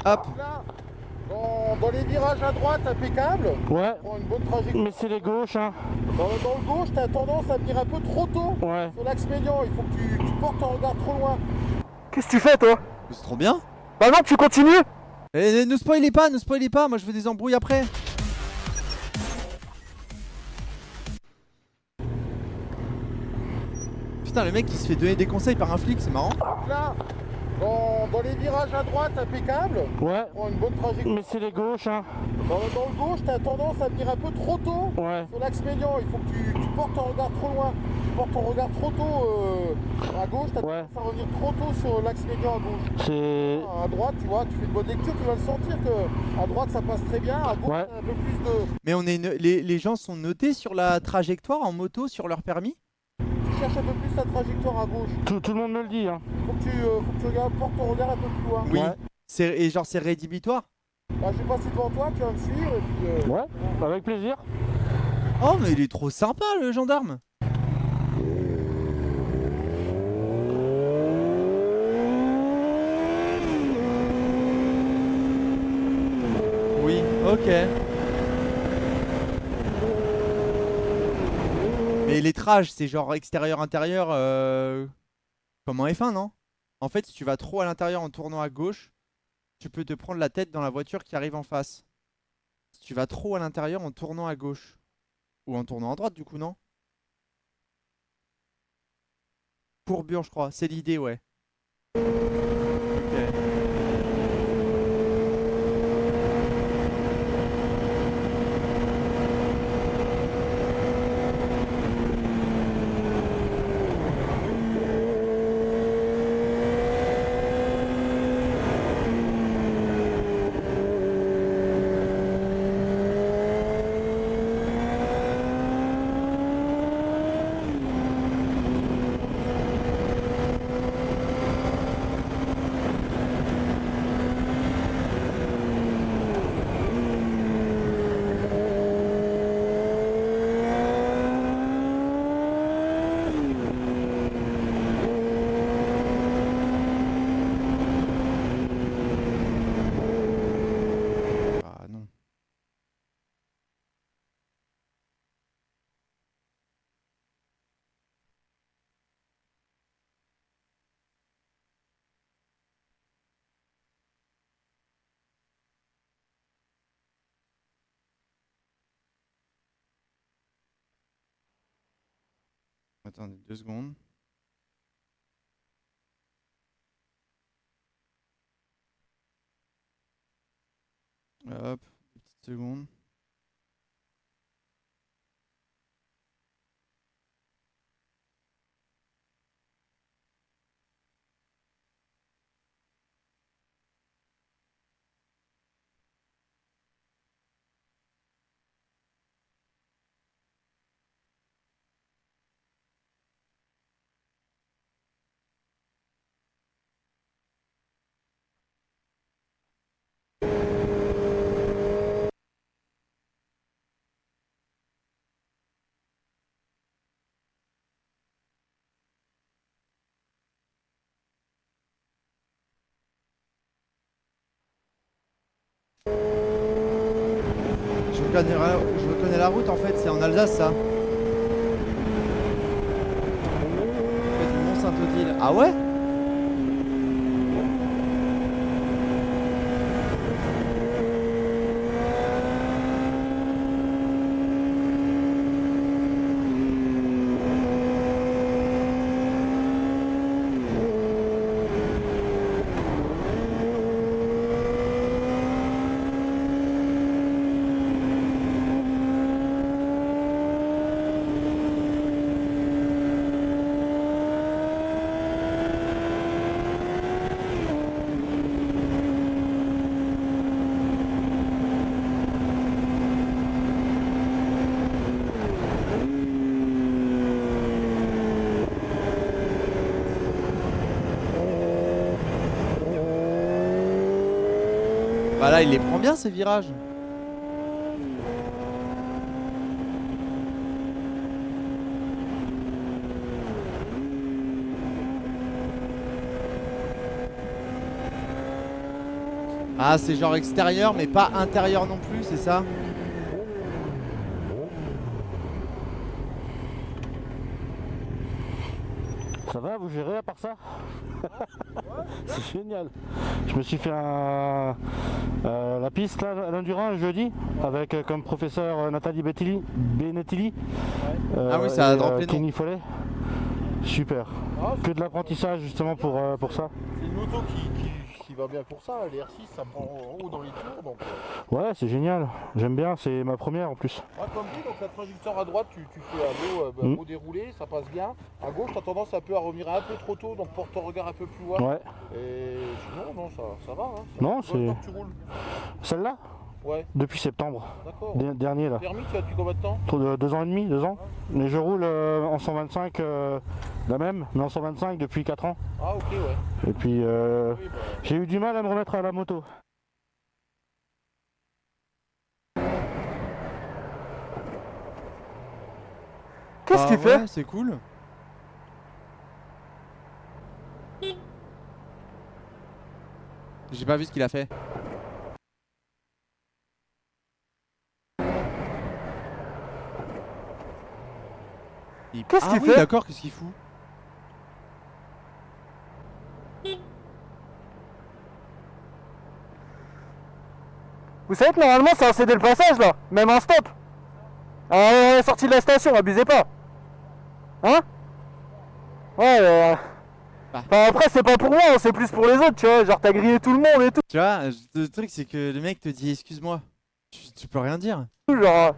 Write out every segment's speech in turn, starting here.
Hop. Là, dans les virages à droite, impeccable. Ouais. Prends une bonne trajectoire. Mais c'est les gauches, hein. Dans le gauche, t'as tendance à venir un peu trop tôt. Ouais. Sur l'axe médian, il faut que tu portes ton regard trop loin. Qu'est-ce que tu fais, toi? C'est trop bien. Bah non, tu continues. Ne spoilez pas, moi je veux des embrouilles après. Putain, le mec il se fait donner des conseils par un flic, c'est marrant. Là, dans les virages à droite, impeccable. Ouais. Prends une bonne trajectoire. Mais c'est les gauches, hein. Dans le gauche, t'as tendance à venir un peu trop tôt. Ouais. Sur l'axe médian, il faut que tu portes ton regard trop loin. Tu portes ton regard trop tôt à gauche, t'as Ouais. tendance à revenir trop tôt sur l'axe médian à gauche. C'est... À droite, tu vois, tu fais une bonne lecture, tu vas le sentir que à droite ça passe très bien, à gauche Ouais. t'as un peu plus de. Mais les gens sont notés sur la trajectoire en moto sur leur permis. Tu cherches un peu plus ta trajectoire à gauche. Tout le monde me le dit, hein. Faut que tu regardes, portes ton regard un peu plus loin. Oui. Ouais. Et genre c'est rédhibitoire. Bah, je vais passer devant toi, tu vas me suivre et puis. Ouais, avec plaisir. Oh mais il est trop sympa le gendarme. Oui, ok. Mais les trages, c'est genre extérieur-intérieur comme en F1, non? En fait, si tu vas trop à l'intérieur en tournant à gauche, tu peux te prendre la tête dans la voiture qui arrive en face. Si tu vas trop à l'intérieur en tournant à gauche. Ou en tournant à droite, du coup, non? Courbure, je crois. C'est l'idée, ouais. Ok. Ah non. Attendez 2 secondes. Hop, 2 petites secondes. Je reconnais la route en fait, c'est en Alsace ça. Près du Mont-Saint-Odile. Ah ouais? Bah là, il les prend bien ces virages. Ah, c'est genre extérieur, mais pas intérieur non plus, c'est ça? Ça va, vous gérez à part ça? C'est génial. Je me suis fait la piste là, l'endurance jeudi avec comme professeur Nathalie Benettili Ah oui, ça a et droppé, non? Kenny Follet. Super. Ah, Que de l'apprentissage justement pour ça. c'est une moto qui va bien pour ça. Les R6, ça prend haut dans les tours. Donc, Ouais, c'est génial. J'aime bien, c'est ma première en plus. comme dit, donc la trajectoire à droite, tu fais un beau déroulé, ça passe bien. À gauche, tu as tendance un peu à revenir un peu trop tôt, donc porte ton regard un peu plus loin. Ouais. Et sinon, non, ça va. Hein, Non, ça va. c'est- Que tu roules. Celle-là? Ouais, Depuis septembre. d'accord. Dernier là. Permis, tu as depuis combien de temps? 2 ans et demi, 2 ans. Mais je roule en 125 la même, mais en 125 depuis 4 ans. Ah, ok, ouais. Et puis Oui, bah, j'ai eu du mal à me remettre à la moto. Qu'est-ce qu'il fait? C'est cool. J'ai pas vu ce qu'il a fait. Qu'est-ce Ah qu'il oui, fait? d'accord, qu'est-ce qu'il fout? Vous savez que normalement ça a cédé le passage là, même en stop. À la sortie de la station, abusez pas. Hein? Ouais, Bah. enfin, après c'est pas pour moi, c'est plus pour les autres, tu vois. Genre t'as grillé tout le monde et tout, Tu vois, le truc c'est que le mec te dit excuse-moi. Tu peux rien dire. genre.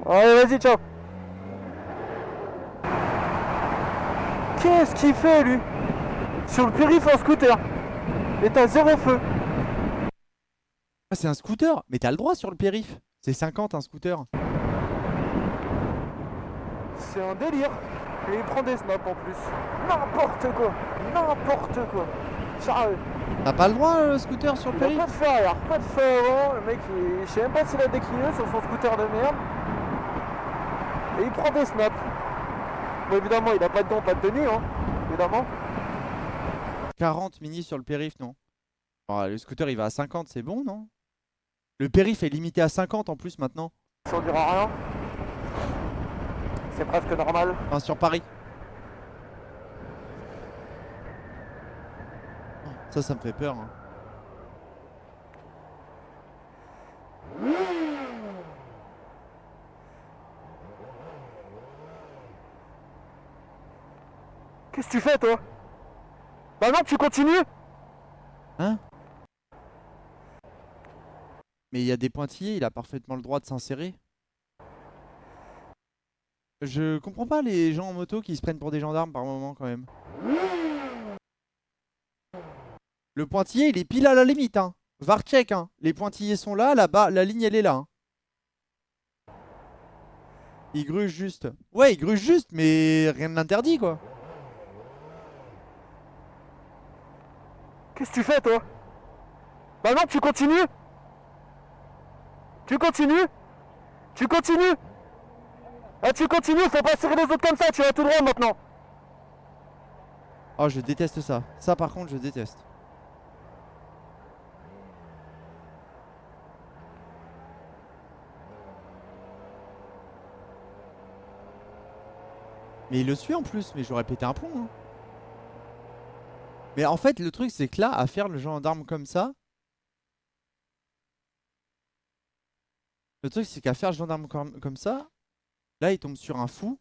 Allez, vas-y, ciao. Qu'est-ce qu'il fait lui? Sur le périph' en scooter. Et t'as zéro feu. Ah, c'est un scooter, mais t'as le droit sur le périph'. C'est 50 un scooter. C'est un délire. Et il prend des snaps en plus. N'importe quoi. N'importe quoi. Sérieux. T'as pas le droit scooter sur le Il a périph'? pas de feu arrière, pas de feu avant. Le mec, je sais même pas s'il a décliné sur son scooter de merde. Et il prend des snaps. Bon, évidemment, il a pas de dents, pas de tenue, hein. Évidemment. 40 mini sur le périph', non? Oh, le scooter il va à 50, c'est bon, non? Le périph' est limité à 50 en plus maintenant. Ça ne dira rien. C'est presque normal. Enfin, sur Paris. Oh, ça me fait peur. Hein. Qu'est-ce que tu fais, toi? Bah non, tu continues. Hein? Mais il y a des pointillés, il a parfaitement le droit de s'insérer. Je comprends pas les gens en moto qui se prennent pour des gendarmes par moment quand même. Le pointillé il est pile à la limite hein. VAR check hein. Les pointillés sont là, là-bas, la ligne elle est là. Hein. Il gruge juste. Ouais, il gruge juste, mais rien ne l'interdit quoi. Qu'est-ce que tu fais, toi? Bah non, tu continues. Tu continues. Tu continues. Ah, tu continues, faut pas serrer les autres comme ça, tu vas tout droit maintenant. Oh, je déteste ça. Ça par contre, je déteste. Mais il le suit en plus, mais j'aurais pété un plomb. Hein. Mais en fait, le truc, c'est que là, à faire le gendarme comme ça. Le truc, c'est qu'à faire le gendarme comme ça, là, il tombe sur un fou.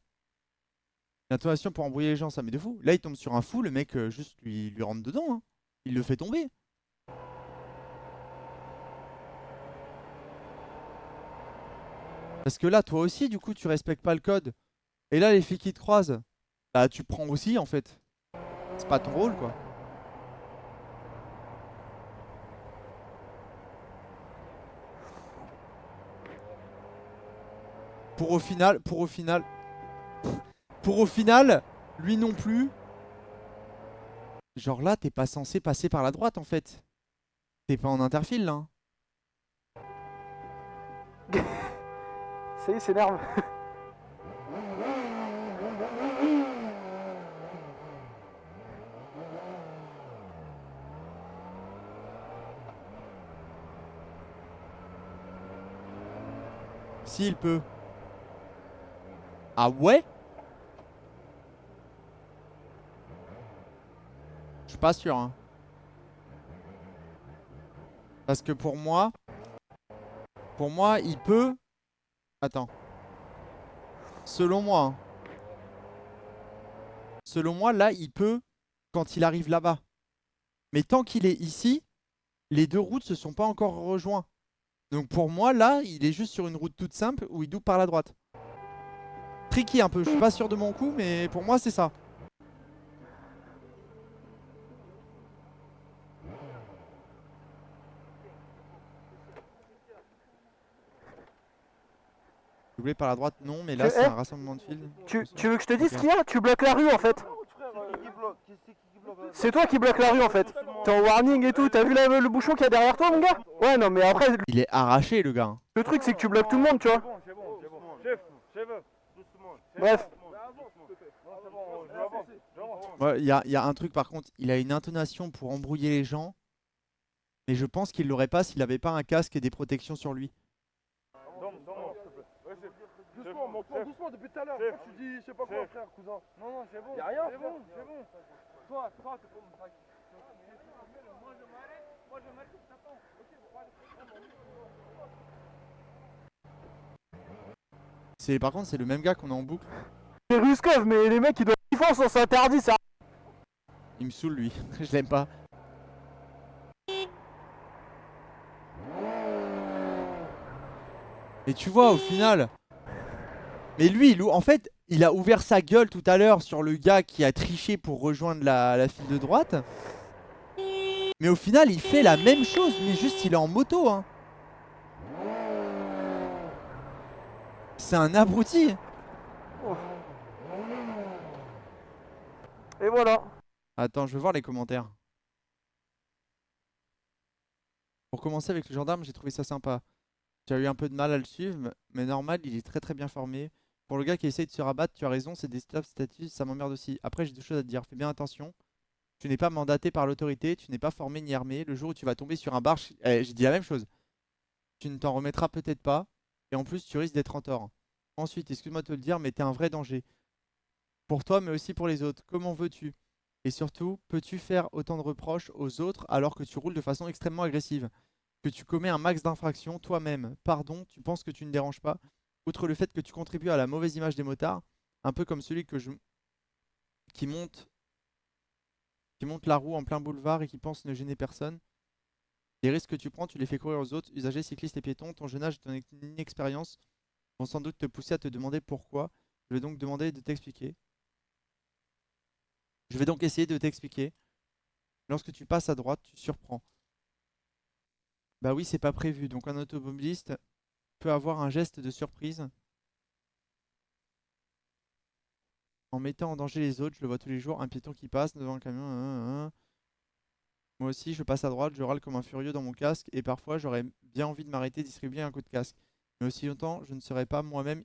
L'intonation pour embrouiller les gens, ça met de fou. Là, il tombe sur un fou, le mec, juste lui rentre dedans. Hein. Il le fait tomber. Parce que là, toi aussi, du coup, tu respectes pas le code. Et là, les flics qui te croisent, bah, tu prends aussi, en fait. C'est pas ton rôle, quoi. Pour au final, lui non plus. Genre là, t'es pas censé passer par la droite, en fait. T'es pas en interfile, là. Hein. Ça y est, il s'énerve. Si, il peut. Ah ouais? Je suis pas sûr, hein. Parce que pour moi, il peut... Attends. Selon moi, hein. Selon moi, là, il peut quand il arrive là-bas. Mais tant qu'il est ici, les deux routes se sont pas encore rejoints. Donc pour moi, là, il est juste sur une route toute simple où il double par la droite. Tricky un peu, je suis pas sûr de mon coup, mais pour moi, c'est ça. Doubler par la droite, non, mais là, c'est un rassemblement de fils. Tu veux que je te dise Ok. ce qu'il y a? Tu bloques la rue en fait. C'est toi qui bloques la rue en fait. T'es en warning et tout, t'as vu le bouchon qu'il y a derrière toi mon gars? Ouais non mais après Il est arraché, le gars. le truc c'est que tu bloques tout le monde tu vois. Bref. Ouais, y a un truc par contre, il a une intonation pour embrouiller les gens. Mais je pense qu'il l'aurait pas s'il avait pas un casque et des protections sur lui. Doucement, mon frère, doucement depuis tout à l'heure. Tu dis, je sais pas quoi, frère, cousin. Non, non, c'est bon. Y'a rien, c'est bon, c'est bon. Toi, t'es pour me traquer. Moi, je m'arrête, je t'attends. Par contre, c'est le même gars qu'on a en boucle. C'est Ruskov mais les mecs ils doivent kiffer sans s'interdit ça. Il me saoule, lui. Je l'aime pas. Et tu vois, au final... Mais lui, en fait, il a ouvert sa gueule tout à l'heure sur le gars qui a triché pour rejoindre la file de droite. Mais au final, il fait la même chose, mais juste il est en moto, hein. C'est un abruti. Et voilà. Attends, je veux voir les commentaires. Pour commencer avec le gendarme, j'ai trouvé ça sympa. Tu as eu un peu de mal à le suivre, mais normal, il est très très bien formé. Pour le gars qui essaye de se rabattre, tu as raison, c'est des statuts, ça m'emmerde aussi. Après, j'ai deux choses à te dire, fais bien attention. Tu n'es pas mandaté par l'autorité, tu n'es pas formé ni armé. Le jour où tu vas tomber sur un bar, j'ai dit la même chose. Tu ne t'en remettras peut-être pas, et en plus, tu risques d'être en tort. Ensuite, excuse-moi de te le dire, mais t'es un vrai danger. Pour toi, mais aussi pour les autres. Comment veux-tu? Et surtout, peux-tu faire autant de reproches aux autres alors que tu roules de façon extrêmement agressive? Que tu commets un max d'infractions toi-même. Pardon, tu penses que tu ne déranges pas? Outre le fait que tu contribues à la mauvaise image des motards, un peu comme celui qui monte, qui monte la roue en plein boulevard et qui pense ne gêner personne. Les risques que tu prends, tu les fais courir aux autres, usagers, cyclistes et piétons. Ton jeune âge et ton inexpérience vont sans doute te pousser à te demander pourquoi. Je vais donc demander de t'expliquer. Je vais donc essayer de t'expliquer. Lorsque tu passes à droite, tu surprends. Bah oui, c'est pas prévu. Donc un automobiliste peut avoir un geste de surprise en mettant en danger les autres. Je le vois tous les jours. Un piéton qui passe devant un camion. Moi aussi, je passe à droite, je râle comme un furieux dans mon casque. Et parfois, j'aurais bien envie de m'arrêter, distribuer un coup de casque. Mais aussi longtemps, je ne serai pas moi-même.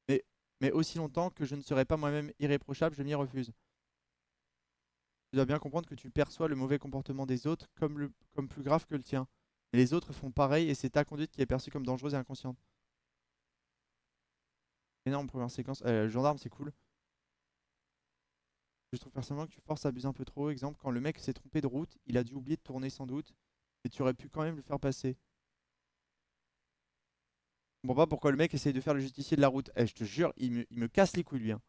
Mais aussi longtemps que je ne serai pas moi-même irréprochable, je m'y refuse. Tu dois bien comprendre que tu perçois le mauvais comportement des autres comme plus grave que le tien. Et les autres font pareil et c'est ta conduite qui est perçue comme dangereuse et inconsciente. Énorme première séquence. Le gendarme, c'est cool. Je trouve personnellement que tu forces à abuser un peu trop. Exemple, quand le mec s'est trompé de route, il a dû oublier de tourner sans doute. Et tu aurais pu quand même le faire passer. Je comprends pas pourquoi le mec essaye de faire le justicier de la route. Je te jure, il me casse les couilles lui, hein.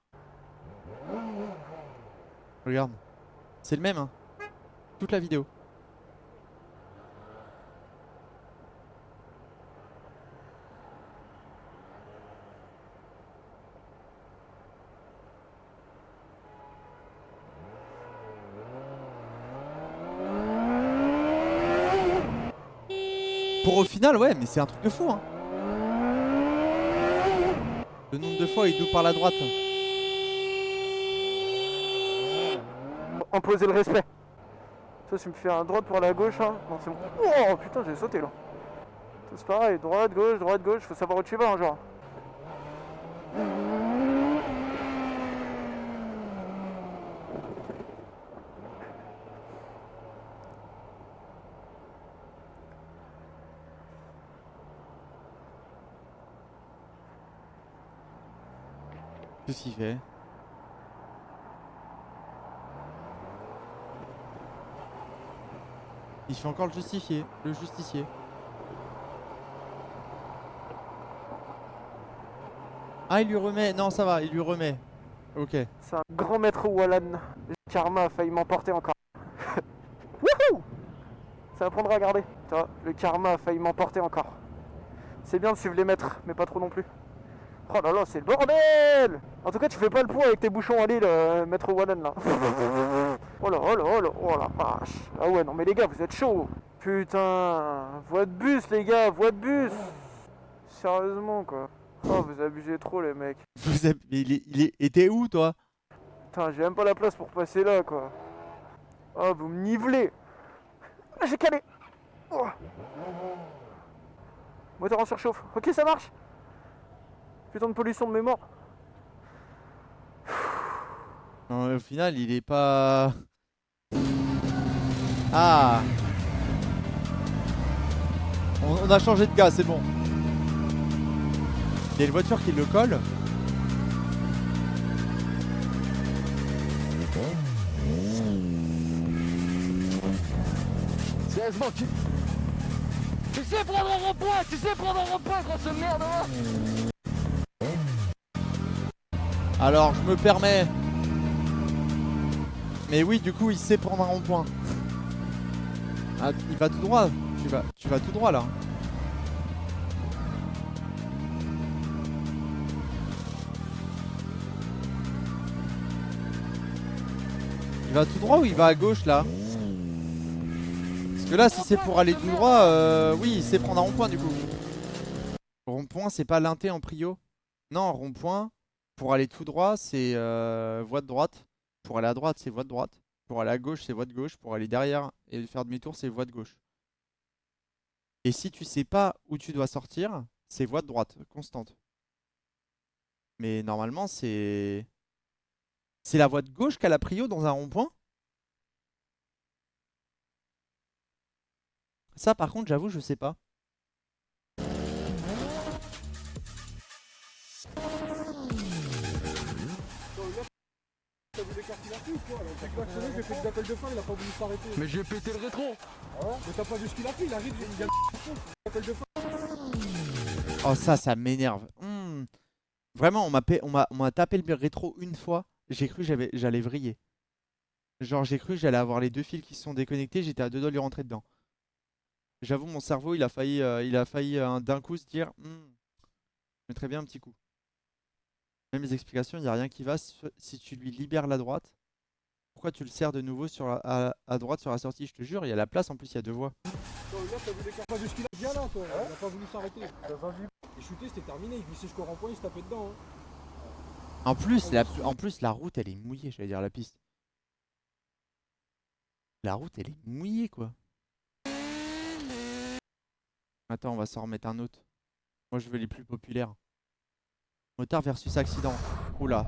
Regarde. C'est le même, hein. Toute la vidéo. Pour au final, ouais, mais c'est un truc de fou, hein. Le nombre de fois il double par la droite. Imposer le respect. Ça, tu me fais un droite pour la gauche, hein. Non, c'est bon. Oh putain, j'ai sauté là. C'est pareil, droite, gauche, faut savoir où tu vas, hein, genre. Qu'est-ce qu'il fait? Il fait encore le justicier. Ah, il lui remet. Non, ça va, il lui remet. Ok. C'est un grand maître Wallan. Le karma a failli m'emporter encore. Wouhou! Ça apprendra à garder. Tu vois, le karma a failli m'emporter encore. C'est bien de suivre les maîtres, mais pas trop non plus. Oh là là, c'est le bordel! En tout cas, tu fais pas le poids avec tes bouchons à l'île, maître Wallan là. Oh là, oh là, oh là, oh la vache. Ah ouais, non mais les gars, vous êtes chauds. Putain, voie de bus les gars, voie de bus. Sérieusement quoi. Oh, vous abusez trop les mecs. Et t'es où toi? Putain, j'ai même pas la place pour passer là quoi. Oh, vous me nivelez. Ah, j'ai calé. Oh. Moteur en surchauffe. Ok, ça marche. Putain de pollution de mémoire. Non, au final, il est pas. Ah. On a changé de gars, c'est bon. Il y a une voiture qui le colle. Sérieusement, tu sais prendre un rond-point, grosse merde, hein. Alors, je me permets. Mais oui, du coup, il sait prendre un rond-point. Ah, il va tout droit. Tu vas tout droit là. Il va tout droit ou il va à gauche là? Parce que là, si c'est pour aller tout droit, oui, il sait prendre un rond-point du coup. Rond-point, c'est pas l'inté en prio. Non, rond-point, pour aller tout droit, c'est voie de droite. Pour aller à droite, c'est voie de droite. Pour aller à gauche, c'est voie de gauche. Pour aller derrière et faire demi-tour, c'est voie de gauche. Et si tu sais pas où tu dois sortir, c'est voie de droite, constante. Mais normalement, c'est la voie de gauche qu'a la prio dans un rond-point. Ça, par contre, j'avoue, je sais pas. T'as voulu écarter la fille ou quoi? T'as klaxonné, j'ai fait des appels de fin, il a pas voulu s'arrêter. Mais j'ai pété le rétro. Ah ouais? Mais t'as pas vu ce qu'il a fait, il arrive, il vient de appel de fin. Oh, ça m'énerve. Vraiment, on m'a tapé le rétro une fois. J'ai cru que j'allais vriller. Genre, j'ai cru que j'allais avoir les deux fils qui se sont déconnectés. J'étais à deux doigts de lui rentrer dedans. J'avoue, mon cerveau, il a failli d'un coup se dire je mettrais bien un petit coup. Même les explications, il n'y a rien qui va. Si tu lui libères la droite, pourquoi tu le serres de nouveau à droite sur la sortie? Je te jure, il y a la place. En plus, il y a deux voies. Là, t'as voulu écarter. Pas vu ce qu'il a bien là, toi. Il a pas voulu s'arrêter. Il chutait, c'était terminé. Il glissait jusqu'au rond-point, il se tapait dedans. En plus, la route, elle est mouillée. J'allais dire la piste. La route, elle est mouillée, quoi. Attends, on va s'en remettre un autre. Moi, je veux les plus populaires. Motard versus accident. Oula.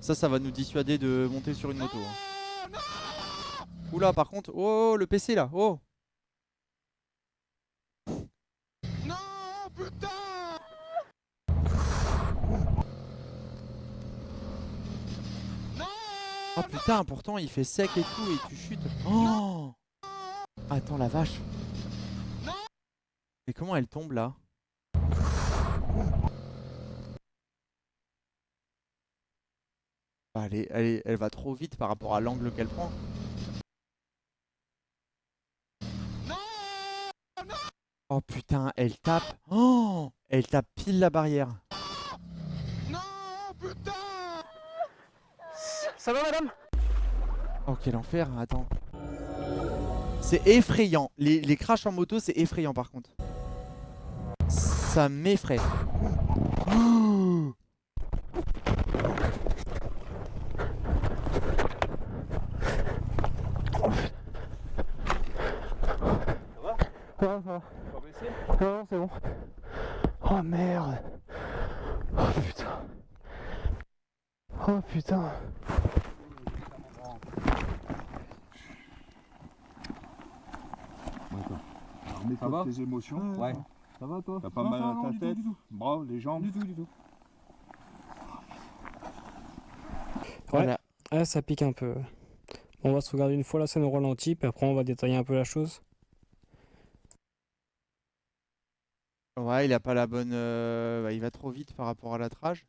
Ça va nous dissuader de monter sur une moto. Hein. Oula, par contre. Oh, le PC là. Oh. Non, putain. Oh putain, pourtant il fait sec et tout et tu chutes. Oh. Attends, la vache. Mais comment elle tombe là? Elle va trop vite par rapport à l'angle qu'elle prend. Oh putain, elle tape. Oh, elle tape pile la barrière. Non, putain. Ça va madame? Oh quel enfer, attends. C'est effrayant. Les crashs en moto, c'est effrayant par contre. Ça m'effraie. Oh. Ça va. Non, c'est bon. Oh merde. Oh putain. Oh putain. Ça va tes émotions? Ouais. Ça va toi? T'as pas mal à ta tête? Bras, les jambes? Du tout. Ouais, ça pique un peu. On va se regarder une fois la scène au ralenti, puis après on va détailler un peu la chose. Ouais, il a pas la bonne. Bah, il va trop vite par rapport à l'attrage.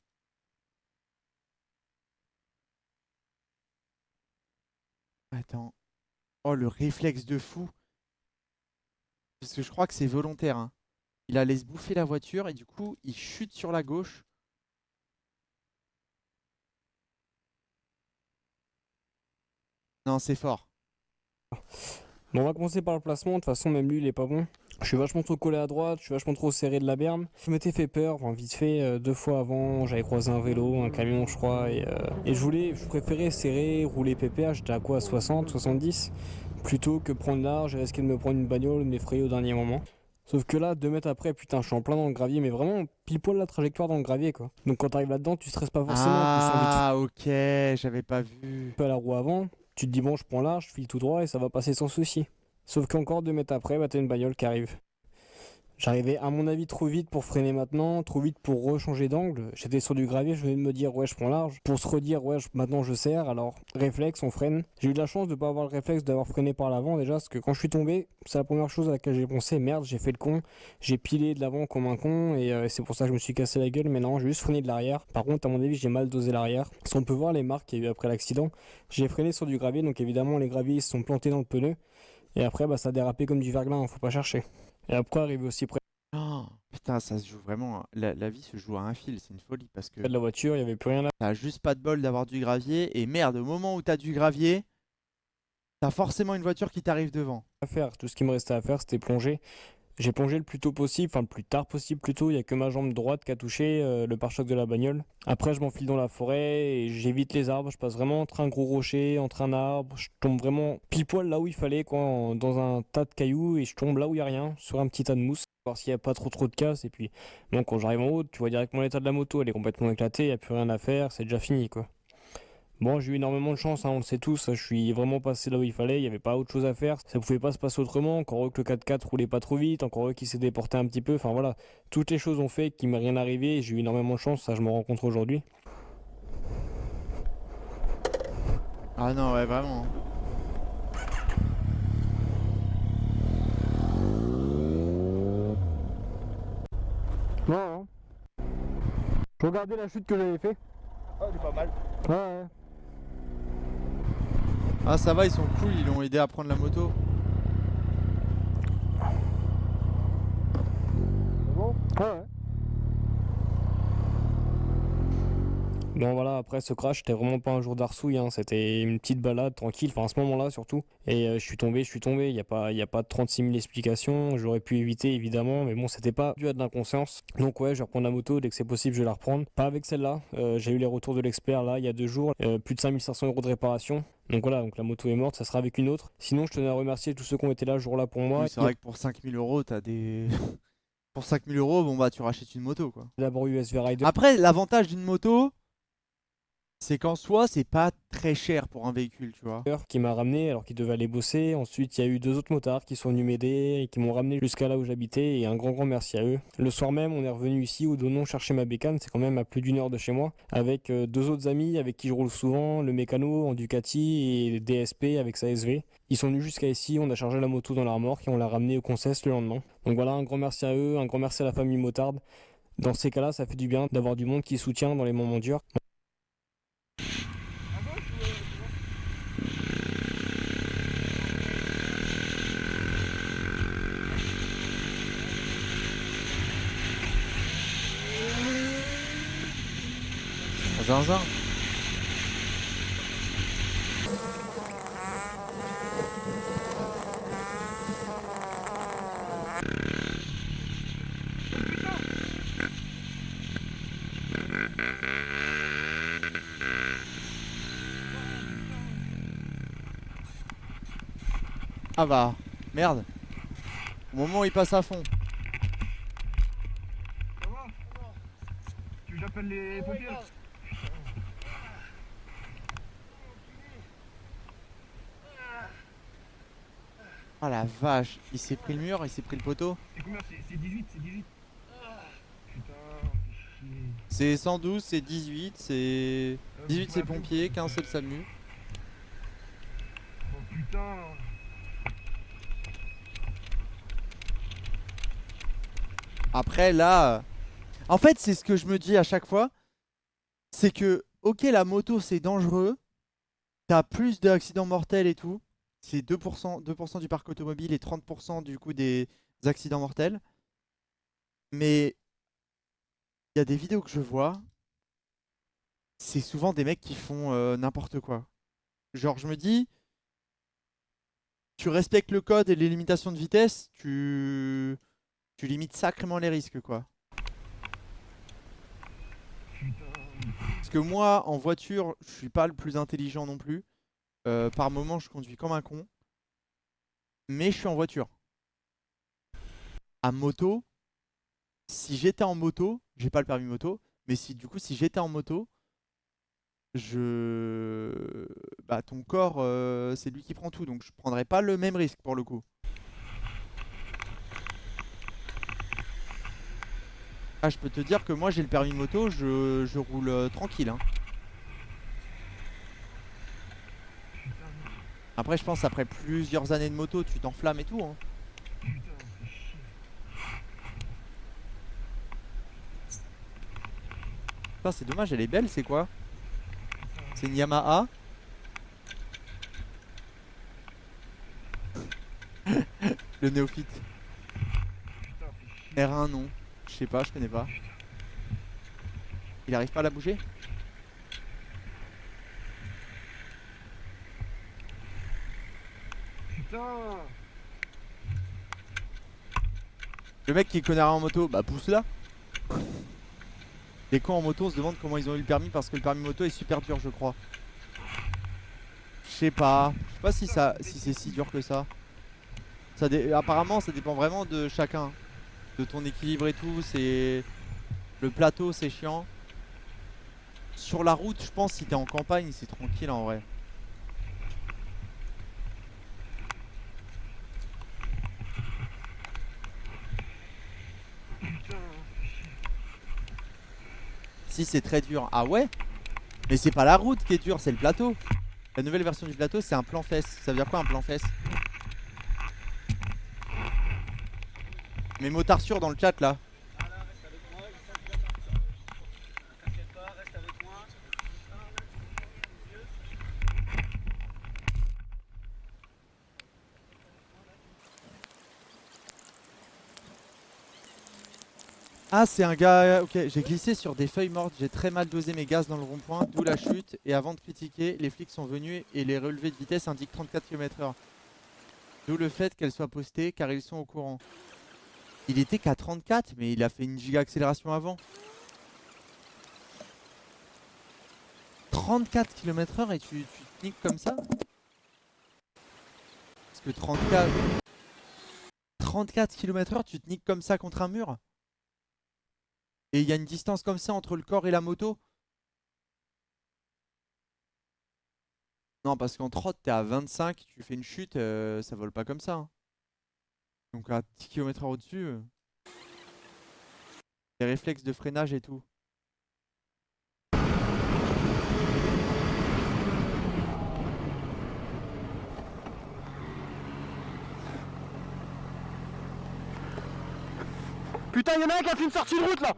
Attends. Oh, le réflexe de fou. Parce que je crois que c'est volontaire, hein. Il a laissé bouffer la voiture et du coup, il chute sur la gauche. Non, c'est fort. Bon, on va commencer par le placement, de toute façon même lui il est pas bon. Je suis vachement trop collé à droite, je suis vachement trop serré de la berme. Je m'étais fait peur, enfin, vite fait, 2 fois avant, j'avais croisé un vélo, un camion je crois, et je préférais serrer, rouler pépère, j'étais à quoi, 60, 70, plutôt que prendre large et risquer de me prendre une bagnole, m'effrayer au dernier moment. Sauf que là, 2 mètres après, putain, je suis en plein dans le gravier, mais vraiment pile poil la trajectoire dans le gravier quoi. Donc quand t'arrives là-dedans, tu stresses pas forcément, tu sens vite Ah, ok, j'avais pas vu. fait à la roue avant, tu te dis bon, je prends large, je file tout droit et ça va passer sans souci. Sauf qu'encore 2 mètres après, bah, t'as une bagnole qui arrive. J'arrivais à mon avis trop vite pour freiner maintenant, trop vite pour rechanger d'angle. J'étais sur du gravier, je venais de me dire ouais je prends large. Pour se redire ouais maintenant je serre, alors réflexe, on freine. J'ai eu de la chance de pas avoir le réflexe d'avoir freiné par l'avant déjà, parce que quand je suis tombé, c'est la première chose à laquelle j'ai pensé, merde j'ai fait le con, j'ai pilé de l'avant comme un con et c'est pour ça que je me suis cassé la gueule, mais non j'ai juste freiné de l'arrière. Par contre à mon avis j'ai mal dosé l'arrière. Si on peut voir les marques qu'il y a eu après l'accident, j'ai freiné sur du gravier, donc évidemment les graviers se sont plantés dans le pneu. Et après bah ça a dérapé comme du verglas, hein, faut pas chercher. Et après arrivé aussi près Oh, putain, ça se joue vraiment, hein. La vie se joue à un fil, c'est une folie parce que de la voiture, il y avait plus rien à t'as juste pas de bol d'avoir du gravier. Et merde, au moment où t'as du gravier, t'as forcément une voiture qui t'arrive devant. faire. Tout ce qui me restait à faire, c'était plonger. J'ai plongé le plus tôt possible, enfin le plus tard possible plutôt. Il n'y a que ma jambe droite qui a touché le pare-choc de la bagnole. Après, je m'enfile dans la forêt et j'évite les arbres. Je passe vraiment entre un gros rocher, entre un arbre. Je tombe vraiment pile poil là où il fallait, quoi, dans un tas de cailloux et je tombe là où il n'y a rien, sur un petit tas de mousse. Voir s'il n'y a pas trop de casse. Et puis, bon, quand j'arrive en haut, tu vois directement l'état de la moto. Elle est complètement éclatée, il n'y a plus rien à faire, c'est déjà fini, quoi. Bon, j'ai eu énormément de chance, hein, on le sait tous. Je suis vraiment passé là où il fallait. Il n'y avait pas autre chose à faire. Ça pouvait pas se passer autrement. Encore eux que le 4x4 roulait pas trop vite. Encore eux qui s'est déporté un petit peu. Enfin voilà, toutes les choses ont fait qu'il m'est rien arrivé. Et j'ai eu énormément de chance. Ça, je me rends compte aujourd'hui. Ah non, ouais, vraiment. Non, je regardais la chute que j'avais fait. Ah, il est pas mal. Ouais. Ah, ça va, ils sont cool, ils l'ont aidé à prendre la moto. Bon. Ouais. Bon voilà, après ce crash, c'était vraiment pas un jour d'arsouille, hein. C'était une petite balade tranquille, enfin à ce moment-là surtout. Et je suis tombé, il n'y a pas de 36 000 explications, j'aurais pu éviter évidemment, mais bon c'était pas dû à de l'inconscience. Donc ouais, je vais reprendre la moto, dès que c'est possible je vais la reprendre. Pas avec celle-là, j'ai eu les retours de l'expert là il y a 2 jours, plus de 5 500 € de réparation. Donc voilà, donc la moto est morte, ça sera avec une autre. Sinon je tenais à remercier tous ceux qui ont été là ce jour-là pour moi. Oui, c'est vrai que pour 5000 €, t'as des. Pour 5000 €, bon bah tu rachètes une moto quoi. D'abord USV Rider. Après, l'avantage d'une moto, c'est qu'en soi, c'est pas très cher pour un véhicule, tu vois. Qui m'a ramené alors qu'il devait aller bosser. Ensuite, il y a eu 2 autres motards qui sont venus m'aider et qui m'ont ramené jusqu'à là où j'habitais et un grand merci à eux. Le soir même, on est revenu ici au Donon chercher ma bécane, c'est quand même à plus d'1 heure de chez moi, avec 2 autres amis avec qui je roule souvent, le mécano en Ducati et DSP avec sa SV. Ils sont venus jusqu'à ici, on a chargé la moto dans la remorque et on l'a ramené au Concesse le lendemain. Donc voilà, un grand merci à eux, un grand merci à la famille motarde. Dans ces cas-là, ça fait du bien d'avoir du monde qui soutient dans les moments durs. Zinzin. Ah bah, merde. Au moment où il passe à fond. Ça va? Tu veux que j'appelle les pompiers? Oh la vache, il s'est pris le mur, il s'est pris le poteau. C'est combien? C'est 18, c'est 18. Putain. C'est 112, c'est 18, c'est... 18 c'est pompier, 15 c'est le SAMU. Oh putain. Après là... En fait c'est ce que je me dis à chaque fois. C'est que, ok la moto c'est dangereux. T'as plus d'accidents mortels et tout. C'est 2% du parc automobile et 30% du coup des accidents mortels. Mais il y a des vidéos que je vois. C'est souvent des mecs qui font n'importe quoi. Genre je me dis, tu respectes le code et les limitations de vitesse, tu limites sacrément les risques quoi. Parce que moi en voiture, je suis pas le plus intelligent non plus. Par moment je conduis comme un con. Mais je suis en voiture. À moto, si j'étais en moto, j'ai pas le permis moto, mais si du coup si j'étais en moto, bah ton corps c'est lui qui prend tout, donc je prendrais pas le même risque pour le coup. Ah je peux te dire que moi j'ai le permis moto, je roule tranquille hein. Après je pense après plusieurs années de moto tu t'enflammes et tout hein. Putain c'est dommage, elle est belle, c'est quoi? C'est une Yamaha. Le néophyte. R1 non. Je sais pas, je connais pas. Il arrive pas à la bouger? Putain. Le mec qui connaît rien en moto, bah pousse là. Les cons en moto on se demande comment ils ont eu le permis parce que le permis moto est super dur je crois. Je sais pas si c'est si dur que ça. Apparemment ça dépend vraiment de chacun. De ton équilibre et tout, c'est... Le plateau c'est chiant. Sur la route je pense si t'es en campagne c'est tranquille en vrai. Si c'est très dur, ah ouais? Mais c'est pas la route qui est dure, c'est le plateau. La nouvelle version du plateau c'est un plan fesse. Ça veut dire quoi un plan fesse? Mes motards sûrs dans le chat là. Ah c'est un gars, ok, j'ai glissé sur des feuilles mortes, j'ai très mal dosé mes gaz dans le rond-point, d'où la chute, et avant de critiquer, les flics sont venus et les relevés de vitesse indiquent 34 km/h. D'où le fait qu'elle soit postée car ils sont au courant. Il était qu'à 34 mais il a fait une giga accélération avant. 34 km/h et tu te niques comme ça? Parce que 34 km/h tu te niques comme ça contre un mur? Et il y a une distance comme ça entre le corps et la moto? Non, parce qu'en trotte, t'es à 25, tu fais une chute, ça vole pas comme ça. Hein. Donc à 10 km/h au-dessus, les réflexes de freinage et tout. Putain, y'en a un qui a fait une sortie de route là.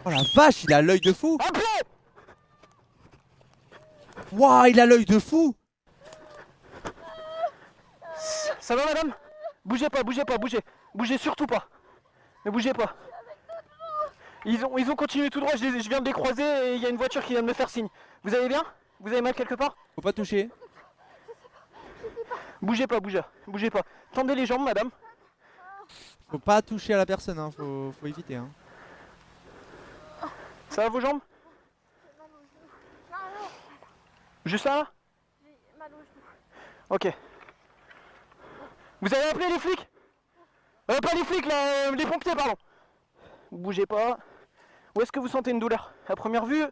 Oh la vache, il a l'œil de fou! Un pied. Waouh, il a l'œil de fou! Ça va madame? Bougez pas, bougez pas, bougez. Bougez surtout pas. Ne bougez pas. Ils ont continué tout droit, je viens de les croiser et il y a une voiture qui vient de me faire signe. Vous allez bien? Vous avez mal quelque part? Faut pas toucher. Bougez pas, bougez pas. Tendez les jambes madame. Faut pas toucher à la personne, hein. Faut éviter. Hein. Ça va vos jambes? Juste là? Ok. Vous avez appelé les flics? Pas les flics là, les pompiers pardon. Bougez pas. Où est-ce que vous sentez une douleur? À première vue?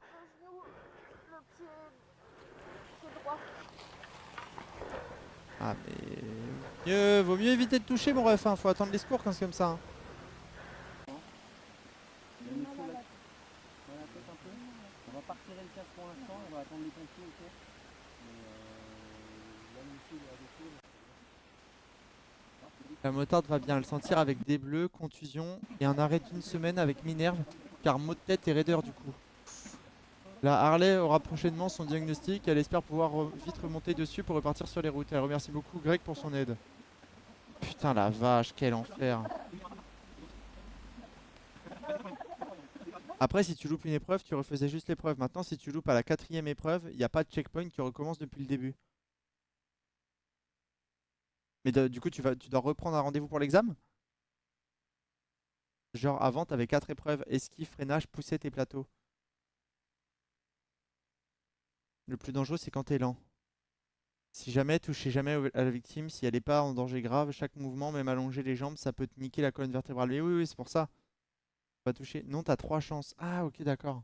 Ah mais... vaut mieux éviter de toucher mon ref, hein. Faut attendre les secours quand c'est comme ça. Hein. On va pas retirer le casque pour l'instant, on va attendre les pompiers, ok. La motarde va bien le sentir avec des bleus, contusion et un arrêt d'une semaine avec Minerve, car maux de tête et raideur du coup. La Harley aura prochainement son diagnostic, elle espère pouvoir vite remonter dessus pour repartir sur les routes. Elle remercie beaucoup Greg pour son aide. Putain la vache, quel enfer. Après si tu loupes une épreuve, tu refaisais juste l'épreuve. Maintenant si tu loupes à la 4ème épreuve, il n'y a pas de checkpoint qui recommence depuis le début. Mais du coup tu dois reprendre un rendez-vous pour l'examen? Genre avant t'avais 4 épreuves, esquive, freinage, poussette et plateau. Le plus dangereux c'est quand t'es lent. Si jamais, touchez jamais à la victime, si elle n'est pas en danger grave, chaque mouvement, même allonger les jambes, ça peut te niquer la colonne vertébrale. Mais oui, c'est pour ça. Pas toucher. Non, t'as 3 chances. Ah ok d'accord.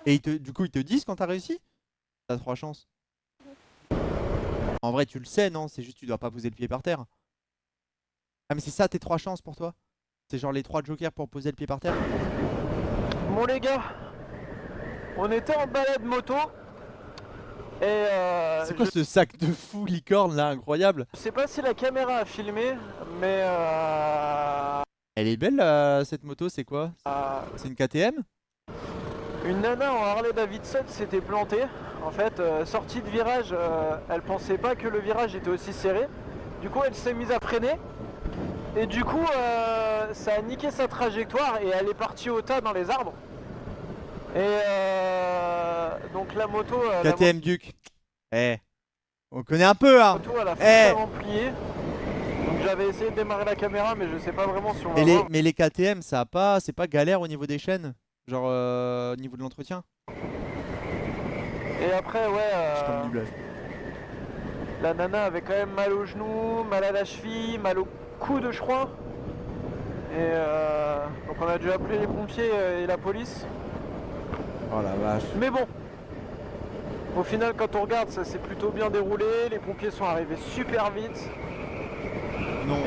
Et du coup ils te disent quand t'as réussi? T'as 3 chances. En vrai tu le sais non? C'est juste tu dois pas poser le pied par terre. Ah mais c'est ça tes 3 chances pour toi? C'est genre les 3 jokers pour poser le pied par terre? Bon les gars, on était en balade moto. Et c'est quoi ce sac de fou licorne là, incroyable? Je sais pas si la caméra a filmé, mais Elle est belle cette moto, c'est quoi? C'est une KTM? une nana en Harley Davidson s'était plantée. En fait, sortie de virage, elle pensait pas que le virage était aussi serré. Du coup, elle s'est mise à freiner. Et du coup, ça a niqué sa trajectoire et elle est partie au tas dans les arbres. Et donc la moto... KTM Duke. Eh, on connaît un peu hein. La moto, elle a fait plié. Donc j'avais essayé de démarrer la caméra, mais je sais pas vraiment si on va voir. Mais les KTM, ça a pas, c'est pas galère au niveau des chaînes? Genre au niveau de l'entretien? Et après, ouais, la nana avait quand même mal au genou, mal à la cheville, mal au coude, je crois. Et donc on a dû appeler les pompiers et la police. Oh la vache. Mais bon, au final, quand on regarde, ça s'est plutôt bien déroulé. Les pompiers sont arrivés super vite. Non.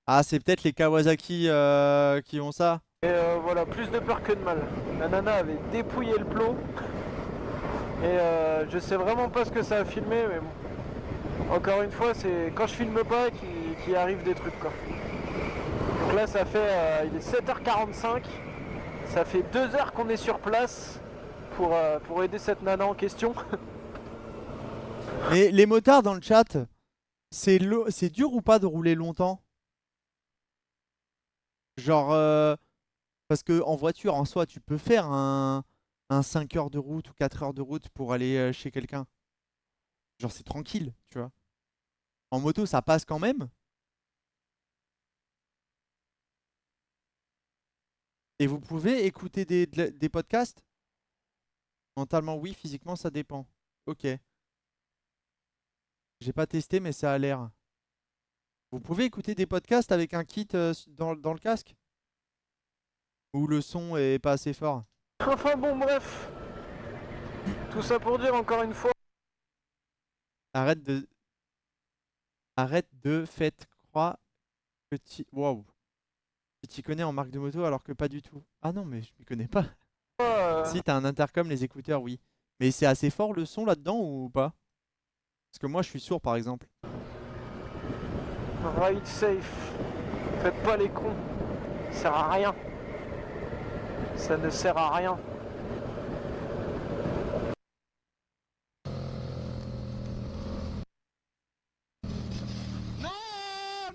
Ah, c'est peut-être les Kawasaki qui ont ça. Et voilà, plus de peur que de mal. La nana avait dépouillé le plot. Et je sais vraiment pas ce que ça a filmé, mais bon. Encore une fois, c'est quand je filme pas qu'il arrive des trucs quoi. Donc là, ça fait, il est 7h45. Ça fait 2 heures qu'on est sur place pour aider cette nana en question. Mais les motards dans le chat, c'est dur ou pas de rouler longtemps? Genre, parce que en voiture, en soi, tu peux faire un 5 heures de route ou 4 heures de route pour aller chez quelqu'un. Genre, c'est tranquille, tu vois. En moto, ça passe quand même. Et vous pouvez écouter des podcasts? Mentalement, oui. Physiquement, ça dépend. Ok. J'ai pas testé, mais ça a l'air. Vous pouvez écouter des podcasts avec un kit dans le casque? Ou le son est pas assez fort? Enfin bon, bref. Tout ça pour dire encore une fois. Arrête de faites croire que tu... Waouh. Tu t'y connais en marque de moto alors que pas du tout. Ah non, mais je m'y connais pas. Si, t'as un intercom, les écouteurs, oui. Mais c'est assez fort le son là-dedans ou pas? Parce que moi, je suis sourd, par exemple. Ride safe. Faites pas les cons. Ça sert à rien. Ça ne sert à rien.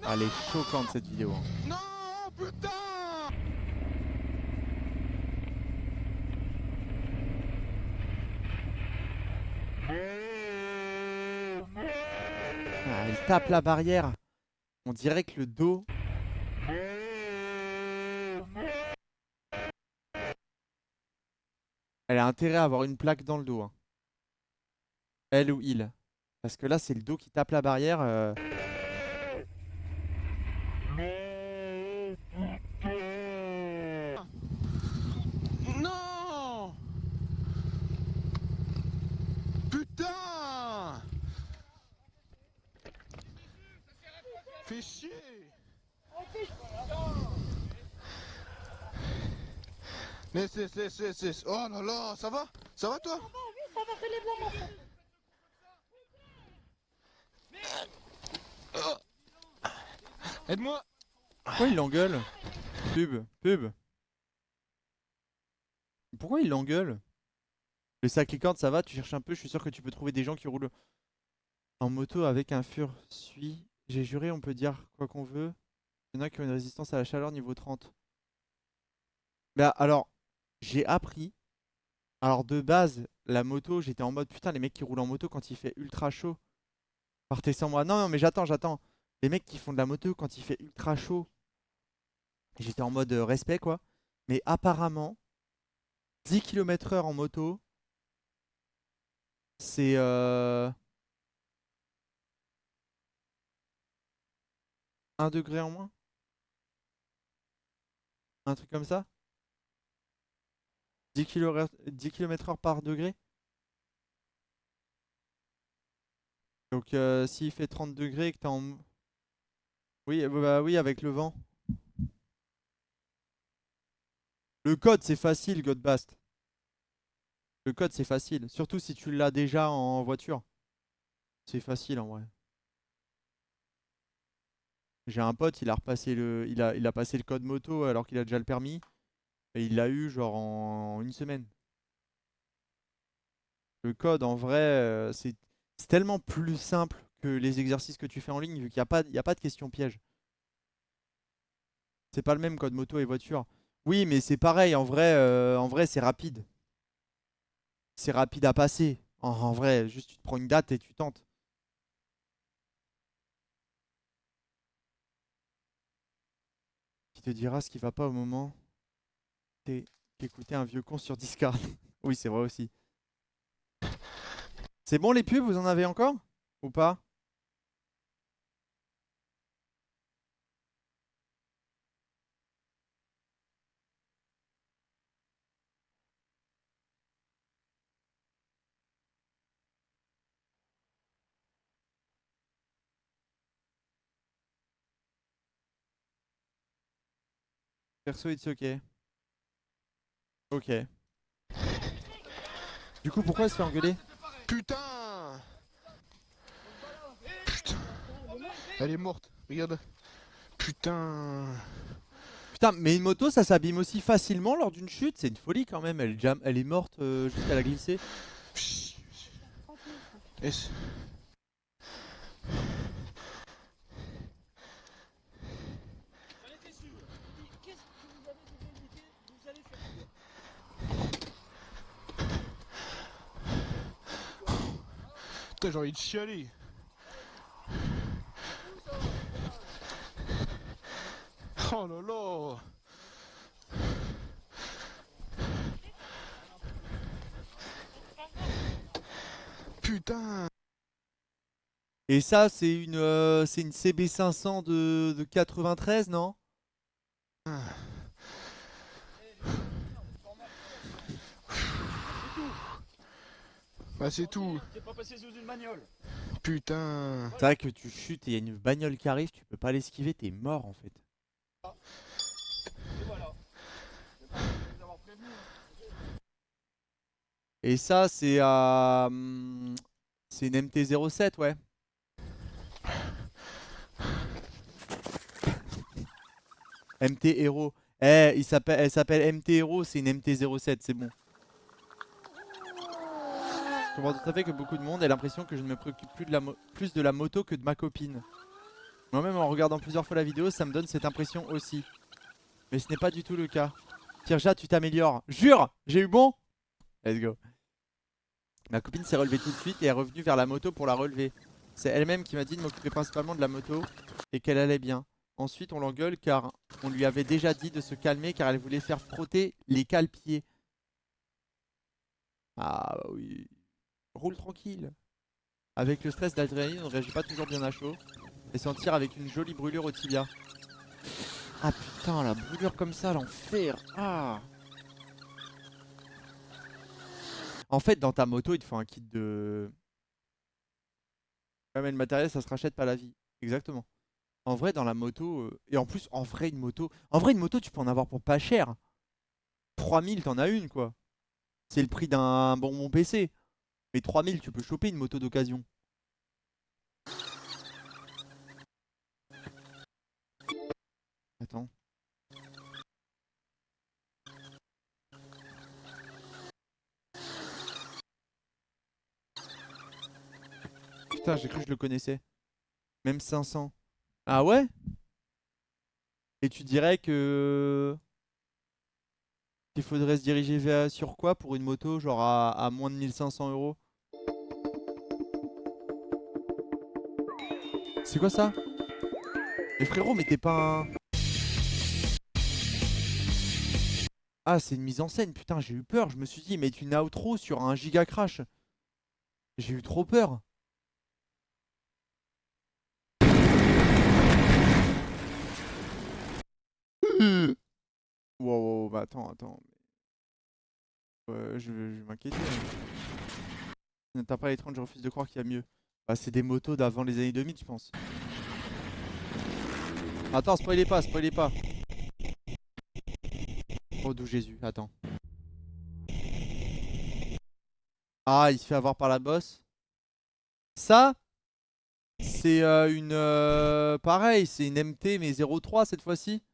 Ah, elle est choquante cette vidéo. Hein. Non, putain! Ah, elle tape la barrière. On dirait que le dos... Elle a intérêt à avoir une plaque dans le dos. Hein. Elle ou il. Parce que là, c'est le dos qui tape la barrière. Non! Putain! Fais chier. Laisse. Oh là là, ça va? Ça va toi? Ça va faire les blancs, mon frère. Aide-moi. Pourquoi il l'engueule? Pub. Pourquoi il l'engueule? Le sac licorne, ça va, tu cherches un peu, je suis sûr que tu peux trouver des gens qui roulent en moto avec un Fursuit. J'ai juré, on peut dire quoi qu'on veut. Il y en a qui ont une résistance à la chaleur niveau 30. Bah alors, j'ai appris. Alors de base, la moto, j'étais en mode putain, les mecs qui roulent en moto quand il fait ultra chaud. Partez sans moi. Non, mais j'attends. Les mecs qui font de la moto quand il fait ultra chaud. J'étais en mode respect quoi. Mais apparemment, 10 km/h en moto, c'est 1 degré en moins? Un truc comme ça? 10 km/h par degré? Donc s'il fait 30 degrés et que t'es en... Oui, bah oui, avec le vent. Le code c'est facile, Godbast. Le code c'est facile. Surtout si tu l'as déjà en voiture. C'est facile en vrai. J'ai un pote, il a repassé il a passé le code moto alors qu'il a déjà le permis. Et il l'a eu genre en une semaine. Le code en vrai, c'est tellement plus simple que les exercices que tu fais en ligne vu qu'il n'y a pas de questions pièges. C'est pas le même code moto et voiture. Oui, mais c'est pareil, en vrai c'est rapide. C'est rapide à passer. En vrai, juste tu te prends une date et tu tentes. Qui te dira ce qui va pas au moment d'écouter un vieux con sur Discord. Oui, c'est vrai aussi. C'est bon les pubs, vous en avez encore? Ou pas? Perso, it's ok. Ok. Du coup, pourquoi elle se fait engueuler? Putain. Elle est morte, regarde. Putain. Putain, mais une moto, ça s'abîme aussi facilement lors d'une chute. C'est une folie quand même. Elle est morte juste à la glisser. Est-ce- Putain, j'ai envie de chialer. Oh là là. Putain. Et ça, c'est une CB500 de 93, non? Bah c'est tout. T'es pas passé sous une bagnole. Putain. C'est vrai que tu chutes et il y a une bagnole qui arrive, tu peux pas l'esquiver, t'es mort en fait. Et voilà. Vous avoir prévenu. Et ça, c'est à... c'est une MT-07, ouais. MT Hero. Elle s'appelle MT Hero, c'est une MT-07, c'est bon. Je comprends tout à fait que beaucoup de monde ait l'impression que je ne me préoccupe plus de la moto que de ma copine. Moi-même, en regardant plusieurs fois la vidéo, ça me donne cette impression aussi. Mais ce n'est pas du tout le cas. Kirja, tu t'améliores. Jure, j'ai eu bon. Let's go. Ma copine s'est relevée tout de suite et est revenue vers la moto pour la relever. C'est elle-même qui m'a dit de m'occuper principalement de la moto et qu'elle allait bien. Ensuite, on l'engueule car on lui avait déjà dit de se calmer car elle voulait faire frotter les cale-pieds. Ah bah oui. Roule tranquille. Avec le stress d'adrénaline, on ne réagit pas toujours bien à chaud. Et s'en tire avec une jolie brûlure au tibia. Ah putain, la brûlure comme ça, l'enfer. Ah. En fait, dans ta moto, il te faut un kit de... Ouais, mais le matériel, ça se rachète pas la vie. Exactement. En vrai, dans la moto. Et en plus, en vrai, une moto, tu peux en avoir pour pas cher. 3000, t'en as une, quoi. C'est le prix d'un bonbon PC. Mais 3000, tu peux choper une moto d'occasion. Attends. Putain, j'ai cru que je le connaissais. Même 500. Ah ouais? Et tu dirais que... qu'il faudrait se diriger sur quoi pour une moto, genre à moins de 1500 euros? C'est quoi ça? Mais frérot, mais t'es pas un... Ah, c'est une mise en scène, putain, j'ai eu peur. Je me suis dit, mais une outro sur un giga crash. J'ai eu trop peur. Wow, wow, bah attends. Je vais m'inquiéter. T'as pas les 30, je refuse de croire qu'il y a mieux. Bah, c'est des motos d'avant les années 2000, je pense. Attends, spoilez pas. Oh, d'où Jésus, attends. Ah, il se fait avoir par la bosse. Ça, c'est une... pareil, c'est une MT, mais 03 cette fois-ci.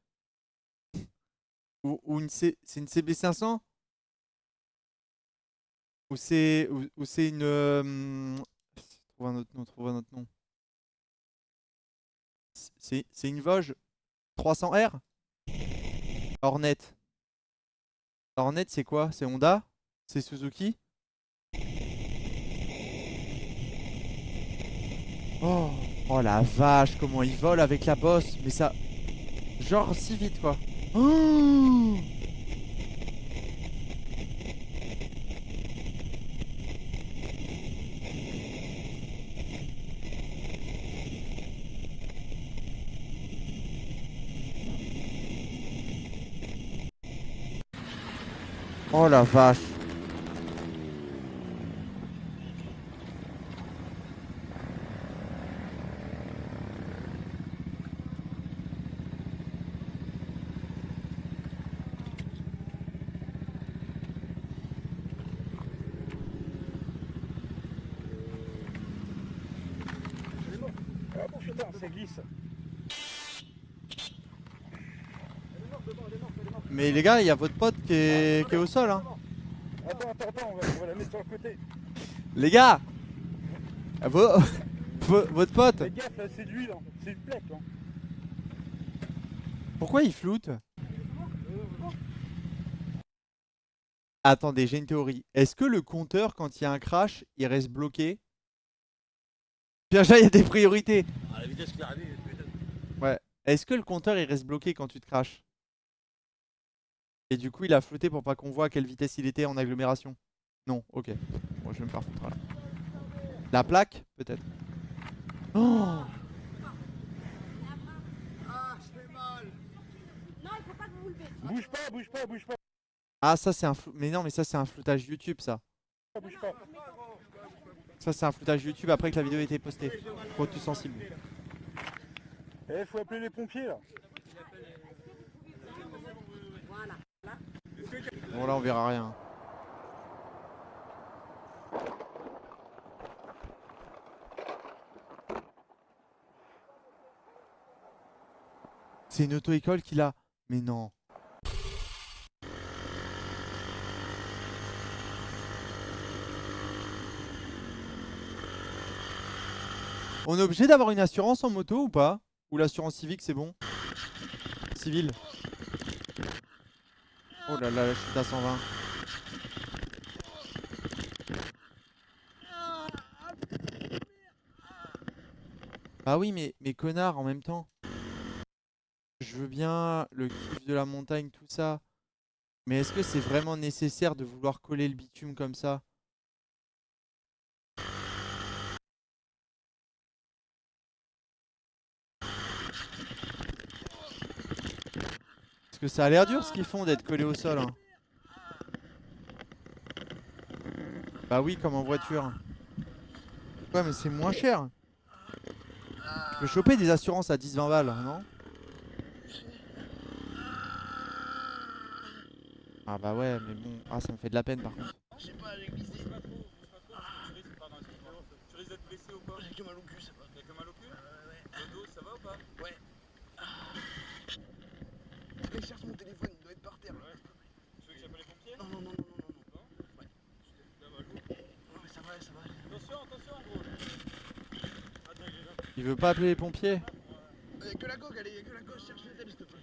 Ou c'est une CB500. Ou c'est une... trouve un autre nom. C'est une Vosges 300R. Hornet. Hornet, c'est quoi? C'est Honda? C'est Suzuki? Oh, oh la vache, comment il vole avec la bosse. Mais ça... Genre si vite, quoi. Oh, oh la vache. Ça glisse. Mais les gars, il y a votre pote qui est au sol, hein. Attends, on va la mettre sur le côté. Les gars, votre pote, Fais gaffe, là, c'est de l'huile, hein. C'est une plaque. Hein. pourquoi il floute? Attendez, j'ai une théorie. Est-ce que le compteur, quand il y a un crash, il reste bloqué? Puis là, il y a des priorités. À la vitesse qu'il est arrivé, Ouais. Est-ce que le compteur, il reste bloqué quand tu te crashes? Et du coup, il a flotté pour pas qu'on voit à quelle vitesse il était en agglomération? Non, ok. Bon, je vais me faire foutre là. La plaque, peut-être. Oh, Ah, je fais mal. Non, il faut pas que vous vous levez. Bouge pas. ah, ça c'est un mais non, mais ça c'est un floutage YouTube, ça. Bouge pas. Ça c'est un floutage YouTube après que la vidéo ait été postée. Trop tout sensible. Eh, faut appeler les pompiers, là. Voilà. Bon, là on verra rien. C'est une auto-école qui l'a. Mais non. On est obligé d'avoir une assurance en moto ou pas? Ou l'assurance civique c'est bon? Civil. Oh là là, je suis à 120. Ah oui, mais connard en même temps. Je veux bien le kiff de la montagne, tout ça. Mais est-ce que c'est vraiment nécessaire de vouloir coller le bitume comme ça? Parce que ça a l'air dur ce qu'ils font d'être collés au sol, hein. Bah oui, comme en voiture. Ouais, mais c'est moins cher. Tu peux choper des assurances à 10-20 balles, non? Ah bah ouais, mais bon, ah ça me fait de la peine par contre. Je sais pas, j'ai glissé. Bouge pas trop, tu risques, pardon, excuse-moi. Tu risques d'être blessé ou pas? J'ai que mal au cul, ça va. T'as que mal au cul? Ouais. Le dos, ça va ou pas? Ouais. Mais cherche mon téléphone, il doit être par terre. Ouais. Tu veux que j'appelle les pompiers? Non, non, non, non, non, non. Non? Ouais. Tu t'es fait mal où? Non, mais ça va, ça va. Attention, attention, gros. Attends, il est là. Il veut pas appeler les pompiers? Y'a que la coque, allez, y'a que la coque, cherche le tel, s'il te plaît.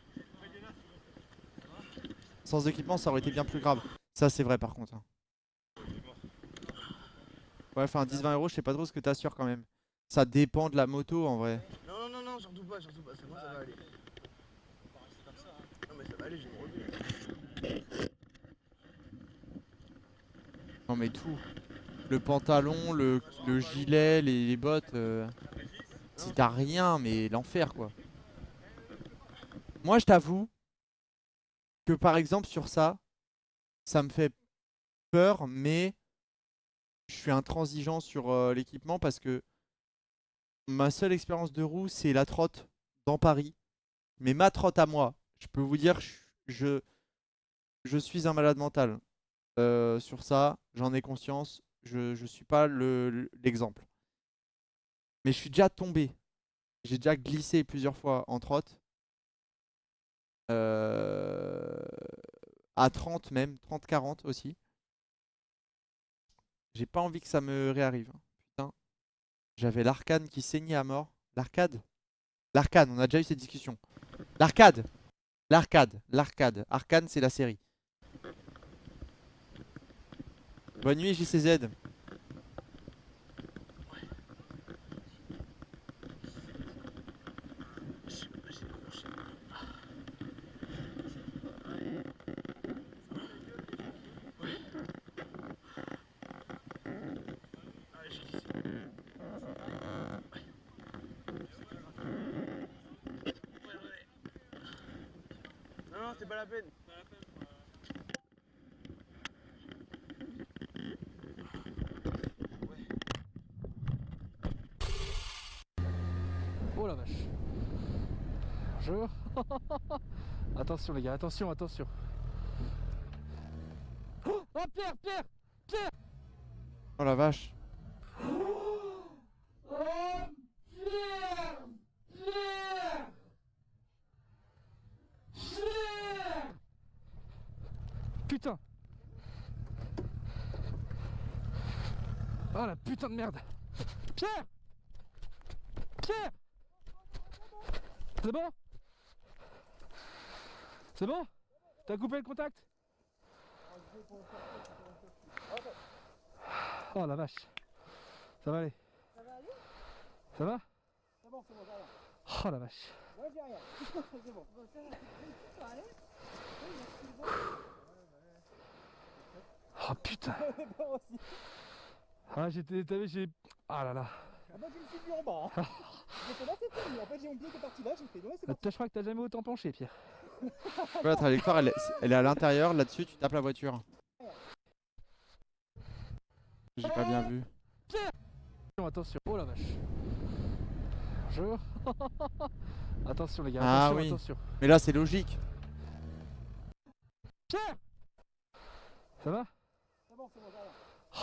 Sans équipement, ça aurait été bien plus grave. Ça, c'est vrai par contre. Hein. Ouais, enfin 10-20 euros, je sais pas trop ce que t'assures quand même. Ça dépend de la moto en vrai. Non, non, non, non, surtout pas, c'est bon, ça va aller. Non, mais ça va aller, j'ai mon relevé. Non mais tout. Le pantalon, le gilet, les bottes. Si t'as rien, mais l'enfer quoi. Moi je t'avoue que par exemple sur ça, ça me fait peur, mais je suis intransigeant sur l'équipement parce que ma seule expérience de roue c'est la trotte dans Paris. Mais ma trotte à moi, je peux vous dire, je suis un malade mental. Sur ça, j'en ai conscience, je suis pas l'exemple. Mais je suis déjà tombé. J'ai déjà glissé plusieurs fois en trotte. À 30 même, 30-40 aussi. J'ai pas envie que ça me réarrive. Putain. J'avais l'arcane qui saignait à mort. L'arcade? L'arcane, on a déjà eu cette discussion. L'arcade! L'arcade, l'arcade. Arcane, c'est la série. Bonne nuit, JCZ. Non, c'est pas la peine. Oh la vache. Bonjour. Attention les gars, attention, attention. Oh Pierre, Pierre, Pierre. Oh la vache. Putain. Oh la putain de merde. Pierre. Pierre. C'est bon? C'est bon? T'as coupé le contact? Oh la vache. Ça va aller? Ça va aller? Ça va? C'est bon, j'ai rien. Oh la vache. Ouais, j'ai rien. C'est bon. Bon, ça va. Ça va aller? Oui, merci, bon. Oh putain. Ah j'ai... Ah là là. Ah bah, je me suis vu en bas. Hein. J'étais là, c'était fini. En fait, j'ai oublié que parti là, j'ai fait ouais, c'est parti. Je crois que t'as jamais autant penché, Pierre. Ouais, la trajectoire, elle est à l'intérieur. Là-dessus, tu tapes la voiture. J'ai pas bien vu. Attention. Oh la vache. Bonjour. Attention les gars, Ah attention, oui. attention. Mais là, c'est logique. Pierre. Ça va? C'est bon, j'ai rien.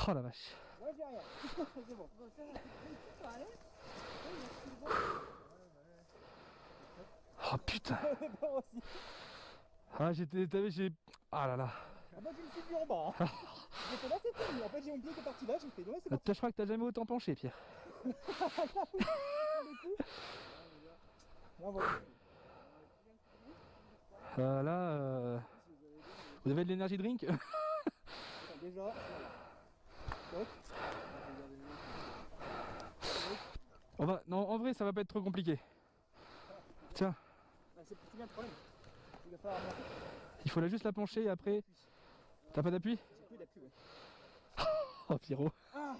Oh la vache. Ouais, j'ai rien. C'est bon. Bon, ça va. Ça va aller? Oui, merci, bon. Oh putain. Bon aussi. Ah j'ai... Ah là là. Ah bah, je me suis vu en bas. Hein. J'étais là, c'était fini. En fait, j'ai oublié que parti là, j'ai fait ouais, c'est parti. Je crois que t'as jamais autant penché, Pierre. Bon, voilà. Là, vous avez de l'énergie drink? Déjà. On va... Non, en vrai, ça va pas être trop compliqué. Tiens. Bah, c'est bien le problème. Il va falloir monter. Il faut là juste la pencher et après... T'as pas d'appui? J'ai plus d'appui, ouais. Oh Pierrot. Ah,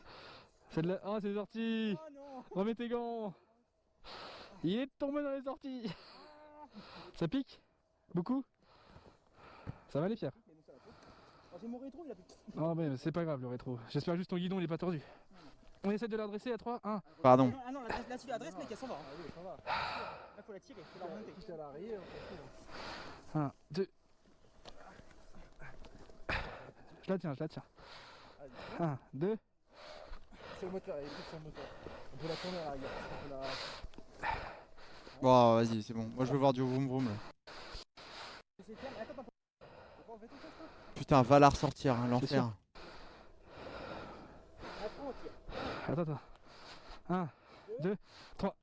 C'est de la... Ah c'est sorti. oh non. Remets tes gants. Il est tombé dans les orties. Ça pique? Beaucoup? Ça va les Pierre? J'ai mon rétro, il a plus. Non mais c'est pas grave le rétro. J'espère juste ton guidon il est pas tordu. On essaie de la dresser à 3, 1. Pardon. Ah non, là tu l'adresses, mec, elle s'en va. Ah oui, ça va. Là, faut la tirer, faut la remonter. Si elle a rayé, 1, 2. Je la tiens. 1, 2. c'est le moteur, elle est sur le moteur. On peut la tourner à la rigueur. On peut la... Bon, vas-y, c'est bon. Moi, je veux voir du vroom vroom là. Putain, va la ressortir, hein, l'enfer. Attends. 1, 2, 3.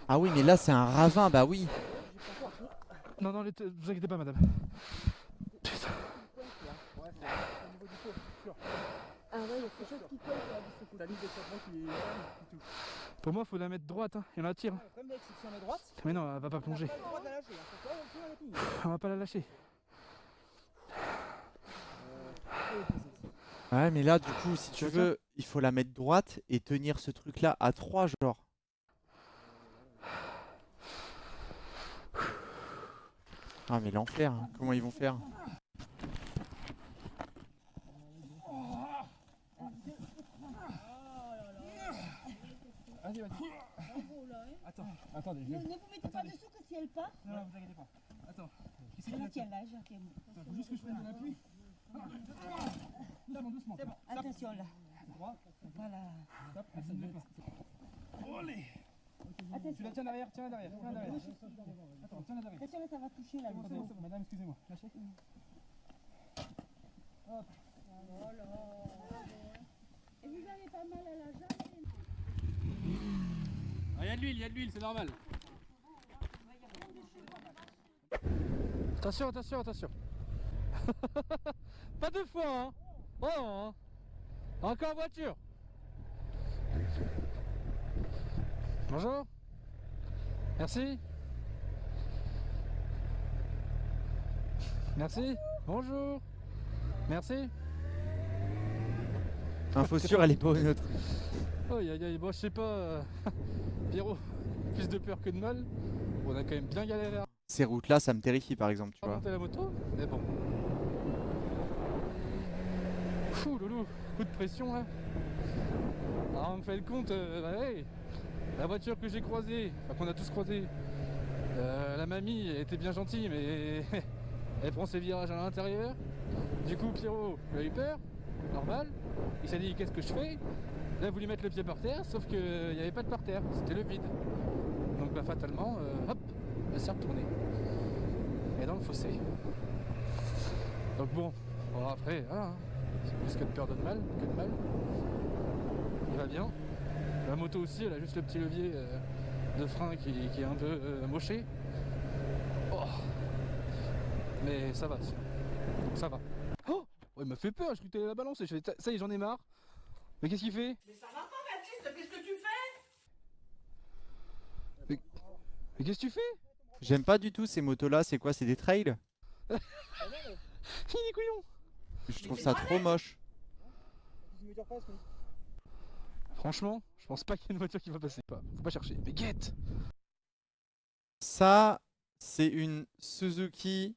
Ah oui, mais là, c'est un ravin, bah oui. Non, vous inquiétez pas, madame. Putain. Ah ouais, il y a quelque chose qui colle là. Ta ligne de serpent qui touche. Pour moi, faut la mettre droite, hein. Il y en a un tir. Hein. Comme mec, si on est droite. Mais non, elle va pas plonger. On va pas la lâcher. Ouais, mais là, du coup, si tu veux, il faut la mettre droite et tenir ce truc-là à 3, genre. Ah, mais l'enfer, hein. Comment ils vont faire? Vas-y. Attendez. Ne vous mettez pas dessous que si elle part. Non, vous inquiétez pas. Attends. Je la tiens là, Faut juste que je prenne de l'appui. Doucement. C'est bon, attention là. Droit. Voilà. Stop, elle se déplace. Allez. Attention. Tu la tiens derrière, Attends, tiens-la derrière. Attention là, ça va toucher là. C'est bon. Madame, excusez-moi. Lâchez. Hop. Et vous avez pas mal à la jambe? Il y a de l'huile, c'est normal. Attention. Pas deux fois, hein. Oh non, hein. Encore voiture. Bonjour. Merci. Bonjour. Merci. Info sûre, elle est pas neutre. Oh, bon, je sais pas. Pierrot, plus de peur que de mal. On a quand même bien galéré. Ces routes-là, ça me terrifie, par exemple, tu On va vois. monter la moto, mais bon. Fou, loulou, coup de pression là. Alors on me fait le compte, ouais, la voiture que j'ai croisée, enfin qu'on a tous croisé, la mamie elle était bien gentille, mais elle prend ses virages à l'intérieur. Du coup, Pierrot, il a eu peur, normal. Il s'est dit, qu'est-ce que je fais? Il a voulu mettre le pied par terre, sauf qu'il n'y avait pas de par terre, c'était le vide. Donc bah, fatalement, hop, elle s'est retournée. Et dans le fossé. Donc bon après, voilà, hein. C'est plus que de peur de mal, Il va bien. La moto aussi, elle a juste le petit levier de frein qui est un peu moché. Oh. Mais ça va. Oh, il m'a fait peur, je crois que t'allais la balancer. Ça y est, j'en ai marre. Mais qu'est-ce qu'il fait? Mais ça va pas, Baptiste, qu'est-ce que tu fais? Mais qu'est-ce que tu fais? J'aime pas du tout ces motos-là, c'est quoi? C'est des trails? Il est couillon. Je trouve ça trop moche. Franchement, je pense pas qu'il y ait une voiture qui va passer. Faut pas chercher. Mais guette! Ça, c'est une Suzuki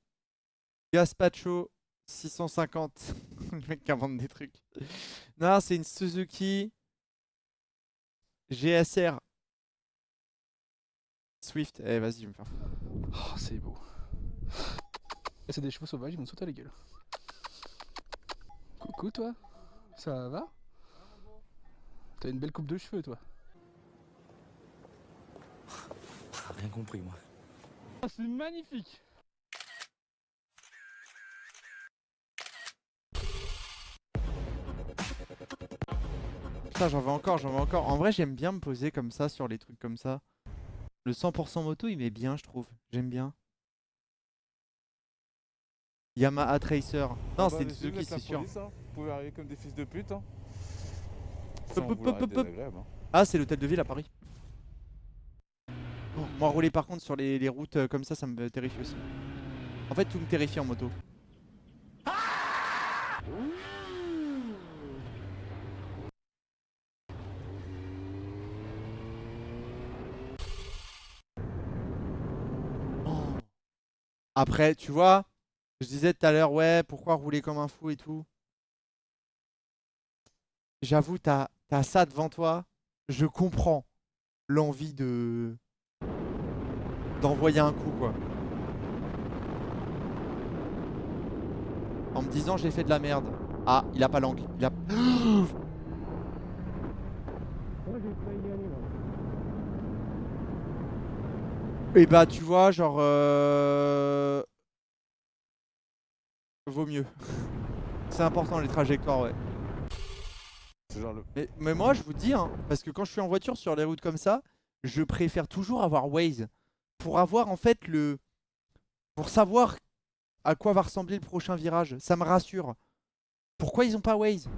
Gaspacho 650. Le mec qui invente des trucs. Non, c'est une Suzuki GSR Swift. Eh, vas-y, je vais me faire foutre. Oh, c'est beau. Et c'est des chevaux sauvages, ils vont sauter à la gueule. Coucou toi, ça va? T'as une belle coupe de cheveux toi. Rien compris moi. Oh, c'est magnifique. Putain, j'en veux encore. En vrai, j'aime bien me poser comme ça sur les trucs comme ça. Le 100% moto, il met bien, je trouve. J'aime bien. Yamaha Tracer. Non, c'est une Suzuki, c'est sûr. Vous pouvez arriver comme des fils de pute. Hein. Ah, c'est l'hôtel de ville à Paris. Oh, moi, rouler par contre sur les routes comme ça me terrifie aussi. En fait, tout me terrifie en moto. Après, tu vois, je disais tout à l'heure, ouais, pourquoi rouler comme un fou et tout. J'avoue, t'as t'as ça devant toi, je comprends l'envie d'envoyer un coup, quoi. En me disant j'ai fait de la merde. Ah, il a pas l'angle. Il a... Et bah tu vois, genre... Vaut mieux. C'est important les trajectoires, ouais. Genre Mais moi je vous dis, hein, parce que quand je suis en voiture sur les routes comme ça, je préfère toujours avoir Waze. Pour avoir en fait le... Pour savoir à quoi va ressembler le prochain virage. Ça me rassure. Pourquoi ils ont pas Waze?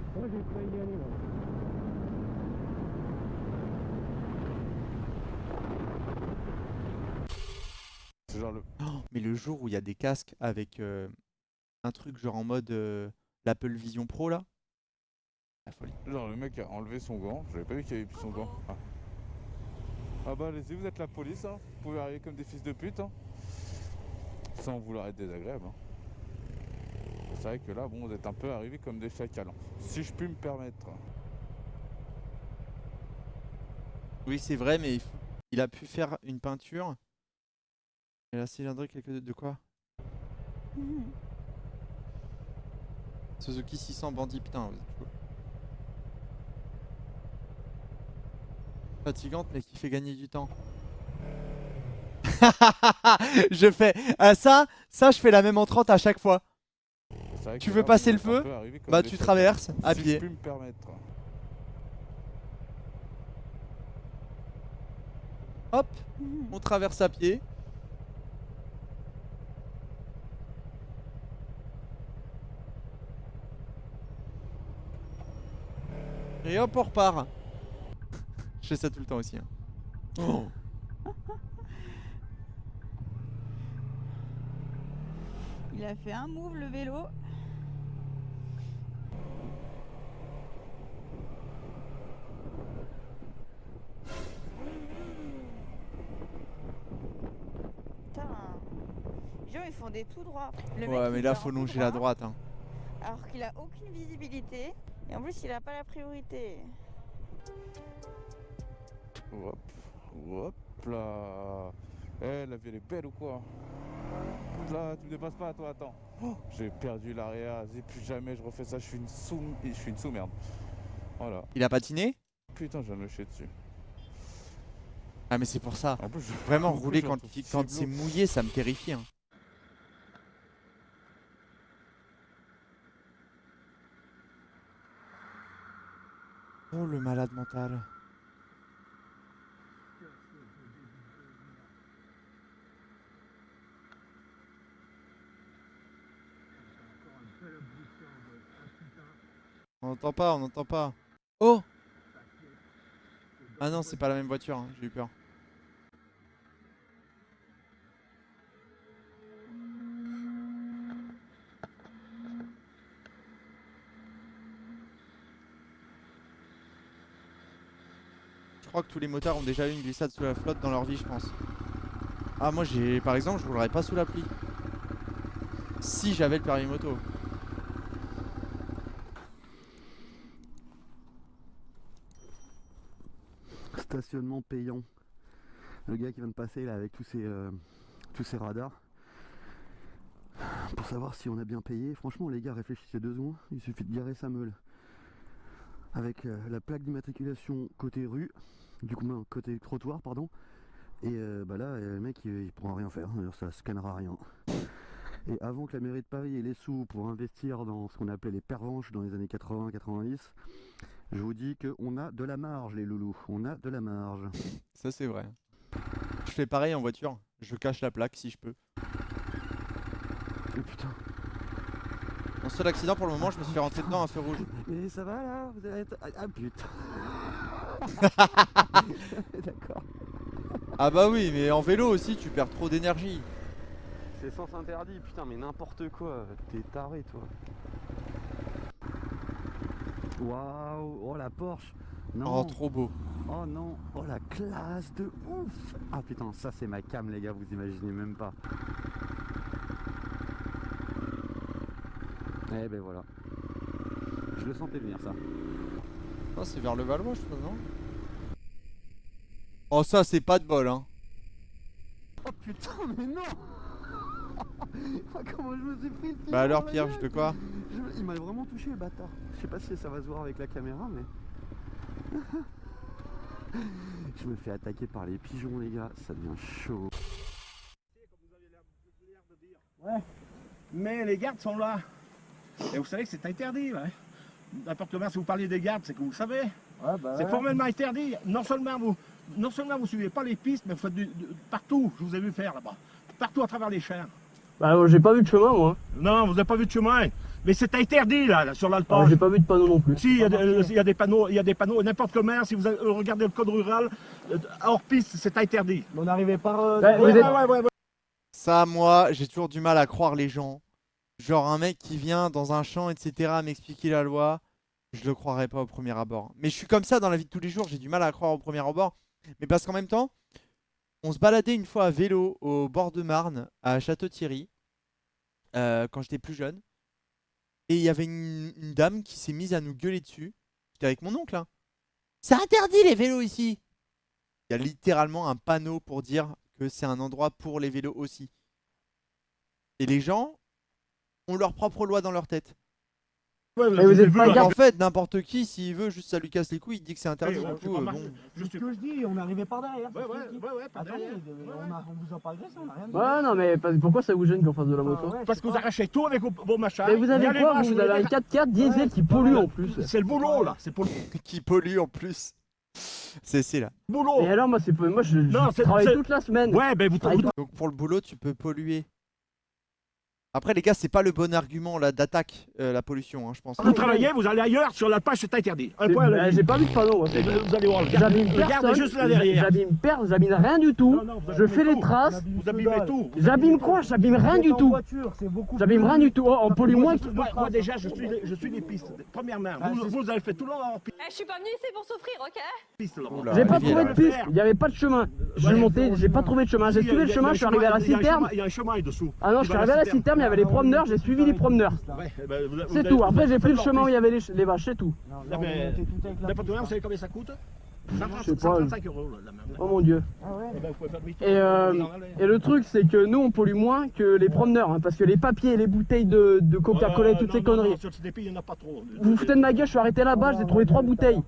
genre le... Oh, mais le jour où il y a des casques avec un truc genre en mode l'Apple Vision Pro là, la folie. Genre le mec a enlevé son gant, j'avais pas vu qu'il avait plus son gant. Ah bah allez-y, vous êtes la police, hein. Vous pouvez arriver comme des fils de pute, hein. Sans vouloir être désagréable, hein. C'est vrai que là, bon, vous êtes un peu arrivés comme des chacals, hein. Si je puis me permettre. Oui c'est vrai, mais il a pu faire une peinture. Et là cylindrique de quoi? Suzuki 600 bandit, putain, vous êtes chaud. Fatigante mais qui fait gagner du temps. Je fais ça je fais la même en 30 à chaque fois. Tu veux passer le feu? Bah tu traverses à pied. Si je puis me permettre. Hop, on traverse à pied. Et hop, on repart. Je fais ça tout le temps aussi. Hein. Oh. Il a fait un move le vélo. Putain. Les gens ils font des tout droits. Ouais mais là faut longer la droite. Hein. Alors qu'il a aucune visibilité. Et en plus il a pas la priorité. Hop, hop là. Eh, la vie elle est belle ou quoi? Là, tu me dépasses pas toi, attends. Oh, j'ai perdu l'area, et plus jamais je refais ça, je suis une sous-merde. Voilà. Il a patiné? Putain, je viens de me chier dessus. Ah mais c'est pour ça. En plus, vraiment rouler quand c'est mouillé, ça me terrifie. Hein. Oh le malade mental. On n'entend pas, on n'entend pas. Oh! Ah non, c'est pas la même voiture, hein. J'ai eu peur. Je crois que tous les motards ont déjà eu une glissade sous la flotte dans leur vie, je pense. Ah moi j'ai, par exemple, je roulerais pas sous la pluie. Si j'avais le permis moto. Stationnement payant. Le gars qui vient de passer là avec tous ces radars. Pour savoir si on a bien payé. Franchement les gars, réfléchissez 2 secondes. Il suffit de garer sa meule. Avec la plaque d'immatriculation côté rue. Du coup côté trottoir pardon. Et bah là le mec il pourra rien faire. Ça scannera rien. Et avant que la mairie de Paris ait les sous pour investir dans ce qu'on appelait les pervenches dans les années 80-90, je vous dis qu'on a de la marge les loulous, on a de la marge. Ça c'est vrai. Je fais pareil en voiture, je cache la plaque si je peux. Oh putain. Mon seul accident pour le moment, je me suis fait rentrer dedans un feu rouge. Mais ça va là? Vous allez être... Ah putain. D'accord. Ah bah oui, mais en vélo aussi tu perds trop d'énergie. C'est sens interdit, putain, mais n'importe quoi, t'es taré toi. Waouh, oh la Porsche. Non. Oh trop beau. Oh non, oh la classe de ouf. Ah putain, ça c'est ma cam les gars, vous imaginez même pas. Eh ben voilà. Je le sentais venir ça. Non, c'est vers le Valois, je crois, non? Oh, ça, c'est pas de bol, hein. Oh putain, mais non. Comment je me suis pris le pied. Bah alors, Pierre, de quoi? Il m'a vraiment touché, le bâtard. Je sais pas si ça va se voir avec la caméra, mais... Je me fais attaquer par les pigeons, les gars. Ça devient chaud. Ouais, mais les gardes sont là. Et vous savez que c'est interdit, ouais. N'importe comment, si vous parlez des gardes, c'est que vous le savez. Ouais, bah C'est ouais. formellement interdit. Non seulement vous suivez pas les pistes, mais vous faites partout. Je vous ai vu faire là-bas. Partout à travers les champs. Bah j'ai pas vu de chemin moi. Non, vous n'avez pas vu de chemin. Mais c'est interdit là sur Ah, l'Alpage. j'ai pas vu de panneau non plus. Si, il y a des panneaux, n'importe comment, si vous regardez le code rural, hors piste, c'est interdit. On n'arrivait pas... Ouais. Ça, moi, j'ai toujours du mal à croire les gens. Genre un mec qui vient dans un champ, etc., à m'expliquer la loi, je le croirais pas au premier abord. Mais je suis comme ça dans la vie de tous les jours, j'ai du mal à croire au premier abord. Mais parce qu'en même temps, on se baladait une fois à vélo au bord de Marne, à Château-Thierry, quand j'étais plus jeune. Et il y avait une dame qui s'est mise à nous gueuler dessus. J'étais avec mon oncle, hein. C'est interdit les vélos ici. Il y a littéralement un panneau pour dire que c'est un endroit pour les vélos aussi. Et les gens ont leur propre loi dans leur tête. Ouais, vous êtes pas En fait, n'importe qui, s'il veut, juste ça lui casse les couilles, il dit que c'est interdit. Oui, Du coup, bon. C'est ce que je dis, on n'arrivait pas derrière. Ouais, pas Attendez, derrière. on vous a pas agressé, on a rien dit. Ouais non mais pourquoi ça vous gêne qu'on fasse de la moto? Parce que vous arrachez tout avec vos machins. Mais vous avez Regardez, quoi moi, vous je avez un 4x4 diesel qui pollue en plus. C'est le boulot là, c'est pour le Qui pollue en plus. C'est là. boulot. Et alors moi c'est moi je Non, c'est- travaille c'est- toute la semaine. Ouais, ben vous Donc pour le boulot, tu peux polluer. Après les gars, c'est pas le bon argument là d'attaque, la pollution, hein, je pense. Vous travaillez, vous allez ailleurs, sur l'Alpage, c'est interdit. Un C'est- point à la bah, ligne. j'ai pas vu de panneau moi. Vous allez voir le J'abîme garde. Le garde est personne, juste là derrière. j'abîme rien du tout. Non, vous Je fais abîmez les tout. traces. Vous abîmez tout. J'abîme quoi? J'abîme rien du tout. J'abîme rien du tout. Oh, on pollue moins. Moi déjà, je suis les pistes. Premièrement, vous avez fait tout le long en Je suis pas venue ici pour souffrir, ok? piste. là. J'ai pas trouvé de piste, il n'y avait pas de chemin. Je suis monté, j'ai pas trouvé de chemin. J'ai suivi le chemin, je suis arrivé à la citerne. Il y a un chemin dessous. Ah non, je suis arrivé à la citerne, il y avait les promeneurs, j'ai suivi les promeneurs. Ouais, ben, vous C'est avez- tout. vous Après, avez j'ai fait pris le leur chemin où il y piste. avait les vaches, c'est tout. Là, mais, n'importe comment, vous savez combien ça coûte? Je sais pas. 135 euros. Là, Oh mon dieu. Eh ben, vous pouvez faire demi-tour. Et le truc, c'est que nous, on pollue moins que les promeneurs. Hein, parce que les papiers, les bouteilles de Coca-Cola et toutes ces conneries. Sur ce dépit, il n'y en a pas trop. Vous vous foutez de ma gueule, je suis arrêté là-bas, j'ai trouvé 3 bouteilles.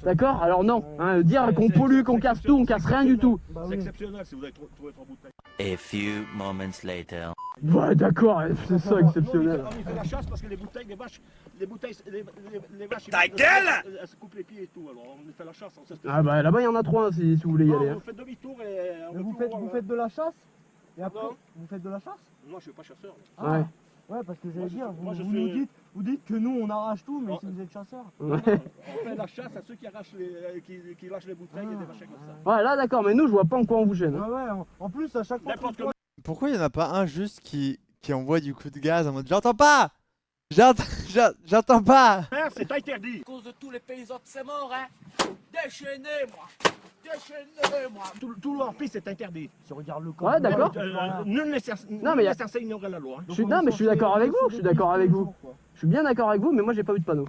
D'accord? Alors non, hein, dire qu'on pollue, qu'on casse tout, on casse rien du tout. C'est exceptionnel si vous avez trouvé 3 bouteilles. A few moments later. Ouais, d'accord, c'est ça exceptionnel. On y fait la chasse parce que les bouteilles, les vaches, les vaches. Ta gueule! Elles se coupent les pieds et tout. Alors on y fait la chasse. On sait ce que Ah bah là-bas, il y en a 3 si vous voulez y aller. vous Hein. faites demi-tour et Vous faites de la chasse? Et après, Non. vous faites de la chasse? Moi, je suis pas chasseur. Ouais. Ouais, parce que j'allais dire, moi, je vous suis- nous dites que nous on arrache tout, mais Non. si vous êtes chasseur. Ouais. On fait la chasse à ceux qui arrachent qui lâchent les bouteilles et des machins comme ça. Ouais, là d'accord, mais nous, je vois pas en quoi on vous gêne. Hein. Ouais, en plus, à chaque fois. N'importe que- comment. Pourquoi il y en a pas un juste qui envoie du coup de gaz en mode j'entends pas, j'entends pas. C'est interdit. À cause de tous les paysans, c'est mort, hein. Déchaînez-moi. Déchaînez-moi. Tout leur piste est interdit. Tu regardes le Ouais, d'accord. Nul n'est Non, mais y a- censé ignorer la loi. Je suis, non, mais je suis d'accord avec vous, je suis d'accord avec vous. Je suis bien d'accord avec vous, mais moi j'ai pas vu de panneau.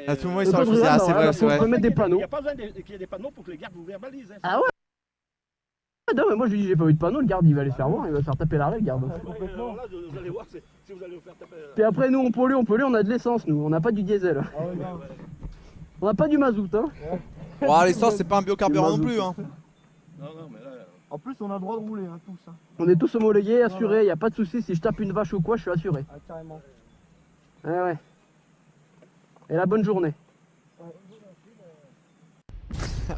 À tout moment ils Le sont code refusés. rural, Ah non, c'est là, vrai, faut c'est vrai. remettre des panneaux. Il n'y a pas besoin qu'il y ait des panneaux pour que les gardes vous verbalisent. Hein. Ah ouais? Ah non, mais moi je lui dis j'ai pas vu de panneau, le garde il va aller se faire voir, il va se faire taper l'arrêt le garde. Alors là, vous allez voir si vous allez vous faire taper. Puis après nous on pollue, on a de l'essence nous, on n'a pas du diesel. On n'a pas du mazout hein. Bon, l'essence c'est pas un biocarburant non plus, hein. Non, mais là. En plus, on a le droit de rouler, hein, tous. Hein. On est tous homologués, assurés, y a pas de soucis, si je tape une vache ou quoi je suis assuré. Ah, carrément. Ouais ouais. Et la bonne journée.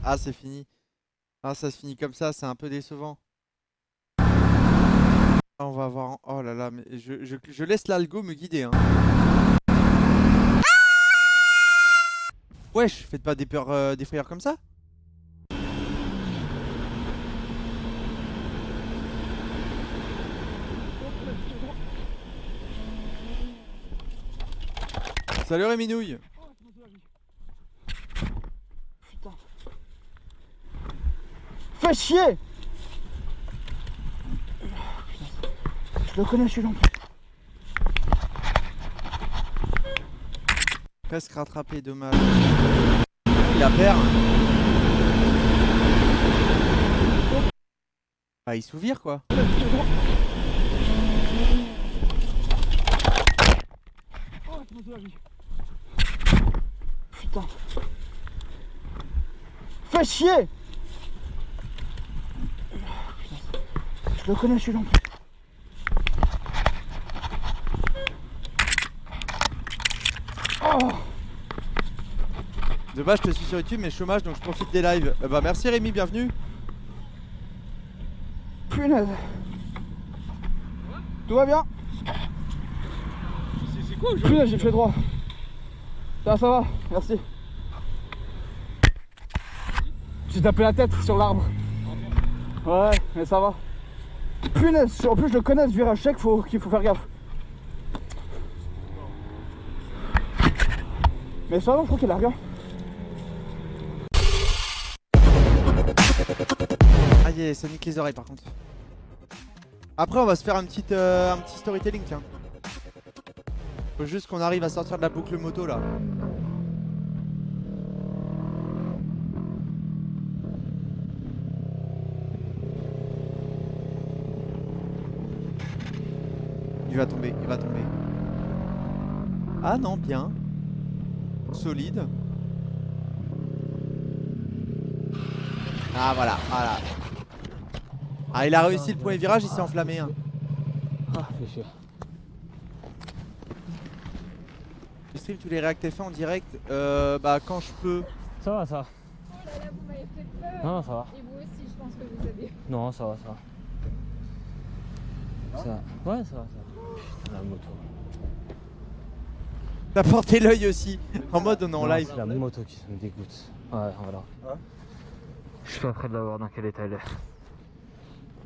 Ah c'est fini. Ah ça se finit comme ça, c'est un peu décevant. Ah, on va avoir... Oh là là, mais je laisse l'algo me guider, hein. Wesh, faites pas des peurs, des frayeurs comme ça. Salut Réminouille. Fais chier! Je le connais celui-là en plus. Presque rattrapé, dommage. il la perd. Ah, il s'ouvre quoi. Putain. Fais chier. Je le connais celui-là en plus. Oh. De base, je te suis sur YouTube, mais chômage, donc je profite des lives. Bah, merci Rémi, bienvenue. Punaise. Tout va bien? C'est quoi aujourd'hui? Punaise, j'ai fait droit. Ça va, merci. J'ai tapé la tête sur l'arbre. Ouais, mais ça va. Punaise, en plus je le connais ce virage sec, qu'il faut faire gaffe. Mais ça va, je crois qu'il a rien. Ah yeah, ça nique les oreilles par contre. Après on va se faire un petit storytelling, tiens. Faut juste qu'on arrive à sortir de la boucle moto là. Il va tomber, il va tomber. Ah non, bien. Solide. Ah voilà, voilà. Ah il a réussi le premier virage, il s'est enflammé. Hein. Ah, fait chier. Je stream tous les React F1 en direct, bah quand je peux. Ça va, ça va. Oh là là, vous m'avez fait peur. Non, ça va. Et vous aussi, je pense que vous avez. Non, ça va, ça va. Ça va. Ouais, ça va, ça va. Putain, la moto. T'as porté l'œil aussi, en mode on est en Non, live. c'est la moto qui me dégoûte. Ouais, voilà. Ouais. Je suis pas prêt de la voir dans quel état elle est.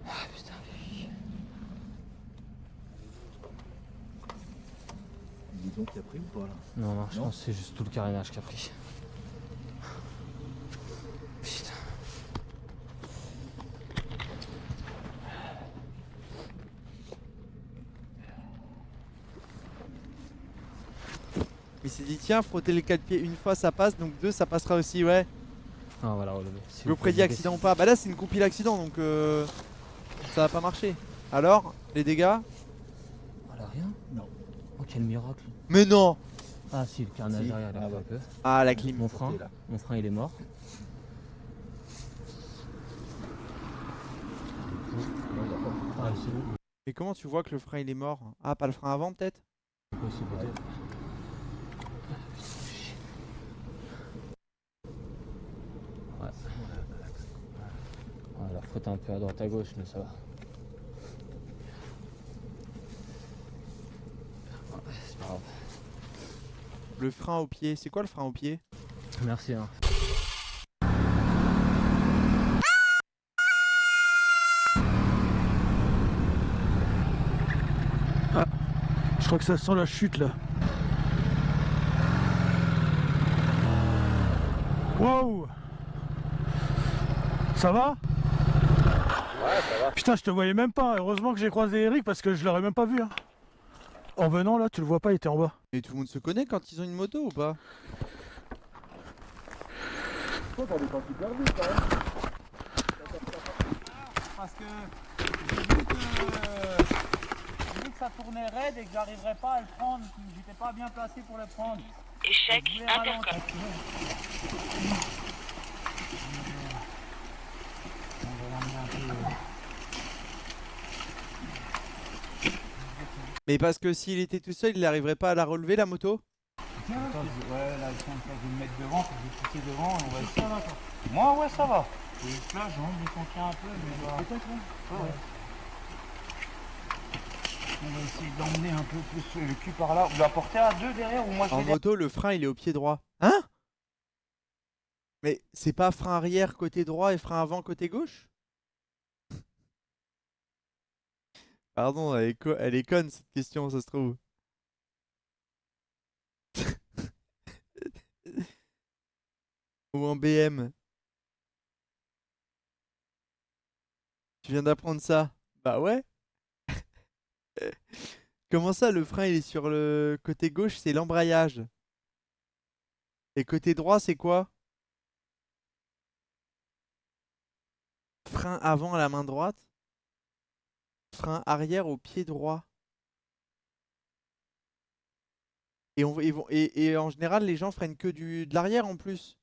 Ah putain. Dis donc, t'as pris ou pas là? Non, non, je pense que c'est juste tout le carénage qui a pris. Putain. Il s'est dit tiens, frotter les 4 pieds une fois ça passe, donc 2 ça passera aussi, ouais. Ah voilà, relevé. Si Je vous prédis accident ou pas. Bah là c'est une compile accident donc ça va pas marcher. Alors, les dégâts? Voilà, rien. Non. Oh quel miracle. Mais non. Ah si, le carnage derrière, il a fait un peu. Ah la clim. Mon frein il est mort. Ah, c'est bon. Mais comment tu vois que le frein il est mort? Ah, pas le frein avant peut-être? C'est possible, peut-être. Ouais. On va frotter un peu à droite à gauche, mais ça va. Ouais, c'est pas grave. Le frein au pied, c'est quoi le frein au pied? Merci hein. Ah, je crois que ça sent la chute là. Wow! Ça va? Ouais, ça va. Putain, je te voyais même pas. Heureusement que j'ai croisé Eric parce que je l'aurais même pas vu. Hein. En venant là, tu le vois pas, il était en bas. Et tout le monde se connaît quand ils ont une moto ou pas? Toi, t'en es pas super vite quand même. Parce que j'ai vu que ça tournait raide et que j'arriverais pas à le prendre, que j'étais pas bien placé pour le prendre. Échec intercom. Mais parce que s'il était tout seul, il n'arriverait pas à la relever la moto? Tiens, ouais, là, je vais me mettre devant, je vais pousser devant et on va essayer. Moi, ouais, ça va. Et là, j'ai envie de descendre un peu, mais peut-être, ouais. On va essayer d'emmener un peu plus le cul par là. Vous la portez à deux derrière ou moi je En vais derrière. moto, le frein il est au pied droit. Hein? Mais c'est pas frein arrière côté droit et frein avant côté gauche? Pardon, elle est conne cette question, ça se trouve. Ou en BM. Tu viens d'apprendre ça? Bah ouais. Comment ça, le frein il est sur le côté gauche, c'est l'embrayage. Et côté droit, c'est quoi? Frein avant à la main droite. Frein arrière au pied droit. Et en général, les gens freinent que de l'arrière en plus.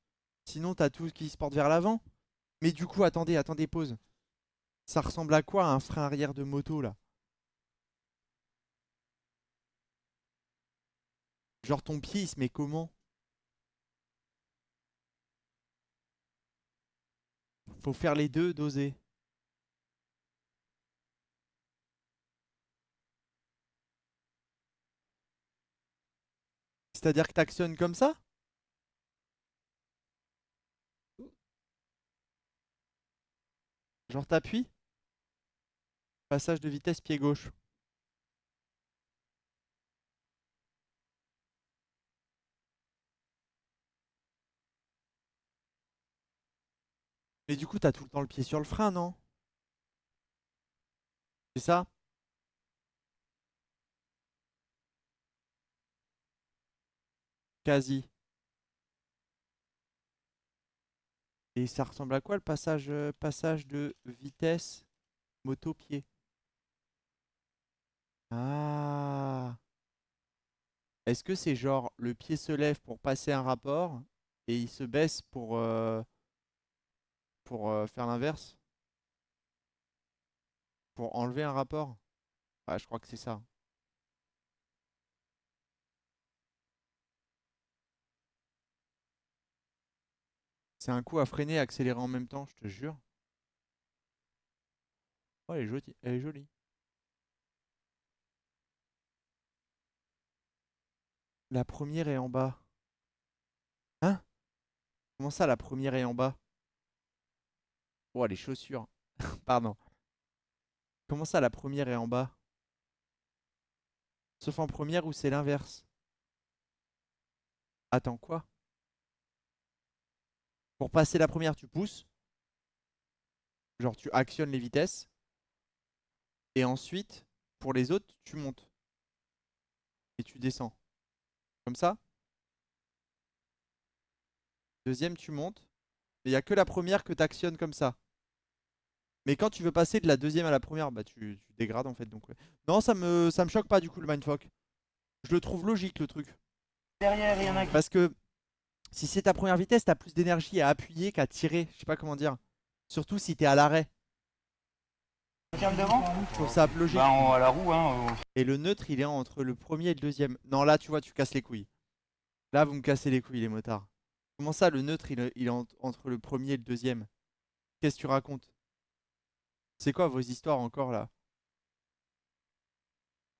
Sinon, t'as tout qui se porte vers l'avant. Mais du coup, attendez, pause. Ça ressemble à quoi un frein arrière de moto là? Genre ton pied il se met comment? Faut faire les deux, doser. C'est-à-dire que t'actionnes comme ça? Genre t'appuies? Passage de vitesse pied gauche. Mais du coup, t'as tout le temps le pied sur le frein, non? C'est ça? Quasi. Et ça ressemble à quoi le passage de vitesse moto-pied? Ah. Est-ce que c'est genre le pied se lève pour passer un rapport et il se baisse pour faire l'inverse? Pour enlever un rapport? Ouais, je crois que c'est ça. C'est un coup à freiner et accélérer en même temps, je te jure. Oh, elle est jolie. Elle est jolie. La première est en bas. Hein? Comment ça, la première est en bas? Oh, les chaussures. Pardon. Comment ça, la première est en bas? Sauf en première où c'est l'inverse. Attends, quoi? Pour passer la première, tu pousses. Genre, tu actionnes les vitesses. Et ensuite, pour les autres, tu montes. Et tu descends. Comme ça. Deuxième, tu montes. Il n'y a que la première que tu actionnes comme ça. Mais quand tu veux passer de la deuxième à la première, bah tu dégrades en fait. Donc, ouais. Non, ça me choque pas du coup le mindfuck. Je le trouve logique le truc. Derrière, il y en a qui. Parce que si c'est ta première vitesse, t'as plus d'énergie à appuyer qu'à tirer. Je sais pas comment dire. Surtout si t'es à l'arrêt. Tiens devant. Je trouve ça logique. Bah, à la roue, hein. Et le neutre, il est entre le premier et le deuxième. Non, là, tu vois, tu casses les couilles. Là, vous me cassez les couilles, les motards. Comment ça, le neutre, il est entre le premier et le deuxième? Qu'est-ce que tu racontes? C'est quoi vos histoires encore là?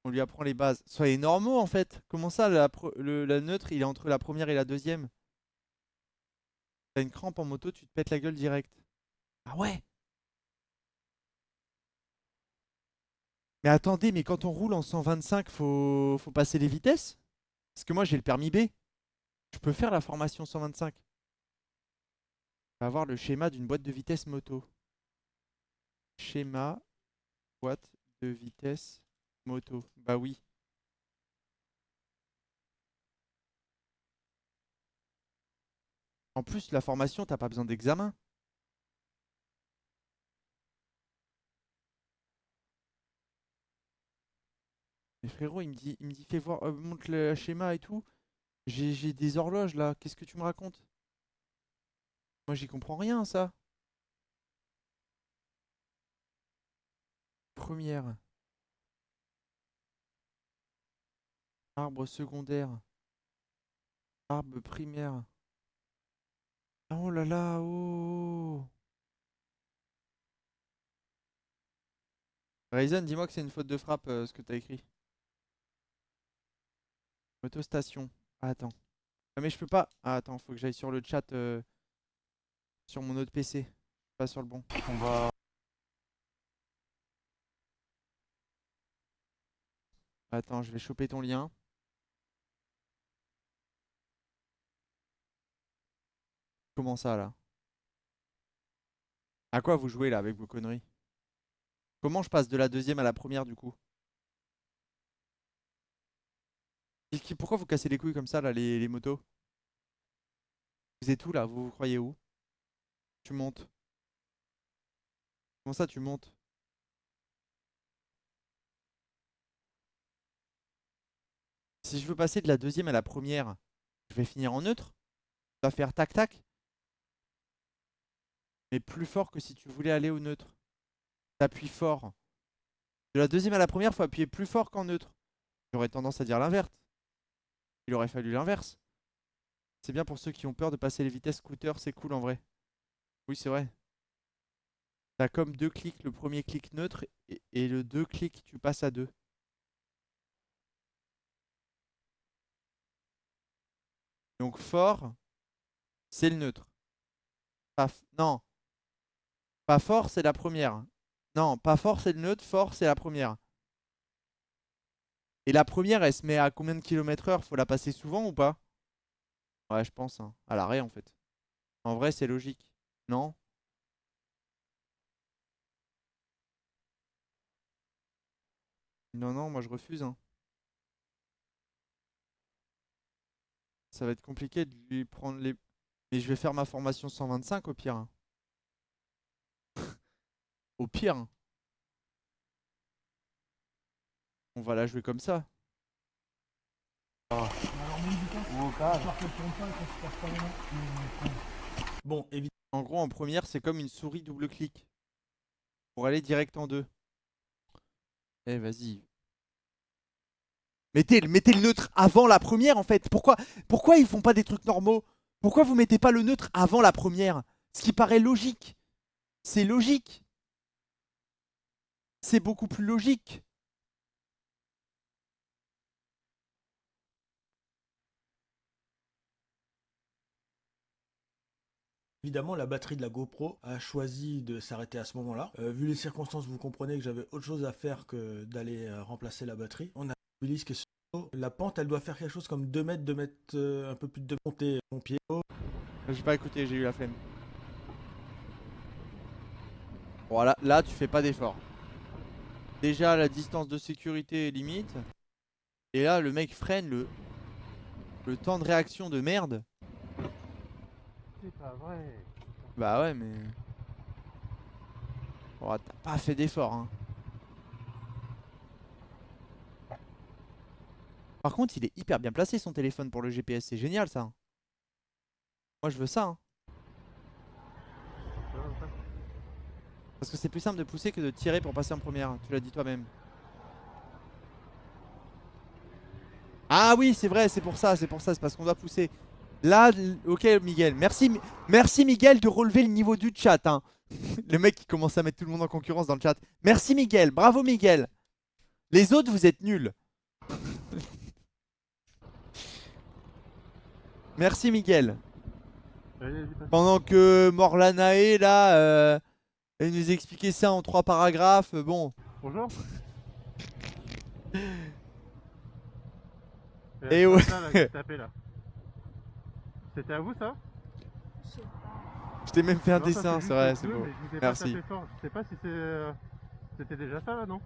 On lui apprend les bases. Soyez normaux en fait. Comment ça, la neutre, il est entre la première et la deuxième? T'as une crampe en moto, tu te pètes la gueule direct. Ah ouais? Mais attendez, mais quand on roule en 125, faut passer les vitesses? Parce que moi, j'ai le permis B. Je peux faire la formation 125. On va voir le schéma d'une boîte de vitesse moto. Schéma, boîte de vitesse moto. Bah oui. En plus, la formation, t'as pas besoin d'examen. Mais frérot, il me dit fais voir, montre le schéma et tout. J'ai des horloges là, qu'est-ce que tu me racontes? Moi j'y comprends rien ça. Première. Arbre secondaire. Arbre primaire. Oh là là, oh. Ryzen, dis-moi que c'est une faute de frappe ce que t'as écrit. Autostation. Ah, attends. Ah, mais je peux pas. Ah, attends, faut que j'aille sur le chat sur mon autre PC. Pas sur le bon. On va. Attends, je vais choper ton lien. Comment ça là? À quoi vous jouez là avec vos conneries? Comment je passe de la deuxième à la première du coup? Pourquoi vous cassez les couilles comme ça là les motos? Vous êtes où là? Vous croyez où? Tu montes. Comment ça, tu montes? Si je veux passer de la deuxième à la première, je vais finir en neutre. Ça va faire tac-tac. Mais plus fort que si tu voulais aller au neutre. T'appuies fort. De la deuxième à la première, faut appuyer plus fort qu'en neutre. J'aurais tendance à dire l'inverse. Il aurait fallu l'inverse. C'est bien pour ceux qui ont peur de passer les vitesses scooter, c'est cool en vrai. Oui, c'est vrai. T'as comme 2 clics, le premier clic neutre et le 2 clics, tu passes à 2. Donc fort, c'est le neutre. Non, pas fort, c'est la première. Non, pas fort, c'est le neutre, fort, c'est la première. Et la première, elle se met à combien de km/h? Faut la passer souvent ou pas? Ouais, je pense. Hein. À l'arrêt, en fait. En vrai, c'est logique. Non? Non, non, moi je refuse. Hein. Ça va être compliqué de lui prendre les... Mais je vais faire ma formation 125 au pire. Hein. Au pire. Hein. On va la jouer comme ça. Bon, évidemment. En gros, en première, c'est comme une souris double-clic. Pour aller direct en 2. Eh, vas-y. Mettez le neutre avant la première, en fait. Pourquoi ils font pas des trucs normaux? Pourquoi vous mettez pas le neutre avant la première? Ce qui paraît logique. C'est logique. C'est beaucoup plus logique. Évidemment, la batterie de la GoPro a choisi de s'arrêter à ce moment-là. Vu les circonstances, vous comprenez que j'avais autre chose à faire que d'aller remplacer la batterie. On a l'hélice qui est sur l'eau. La pente, elle doit faire quelque chose comme 2 mètres, un peu plus de 2 mètres. Monter mon pied. J'ai pas écouté, j'ai eu la flemme. Voilà, là tu fais pas d'effort. Déjà la distance de sécurité est limite. Et là le mec freine le temps de réaction de merde. C'est pas vrai. Bah ouais mais... Oh, t'as pas fait d'effort hein. Par contre il est hyper bien placé son téléphone pour le GPS, c'est génial ça. Moi je veux ça hein. Parce que c'est plus simple de pousser que de tirer pour passer en première, tu l'as dit toi-même. Ah oui c'est vrai, c'est pour ça, c'est parce qu'on doit pousser. Là, ok Miguel, merci Miguel de relever le niveau du chat hein. Le mec qui commence à mettre tout le monde en concurrence dans le chat. Merci Miguel, bravo Miguel. Les autres vous êtes nuls. Merci Miguel. Pendant que Morlanae là elle nous expliquait ça en 3 paragraphes, bon. Bonjour. Et ouais. C'était à vous ça? Je t'ai même fait un dessin, c'est vrai, c'est beau. Merci. Je sais pas si c'était déjà ça là, non?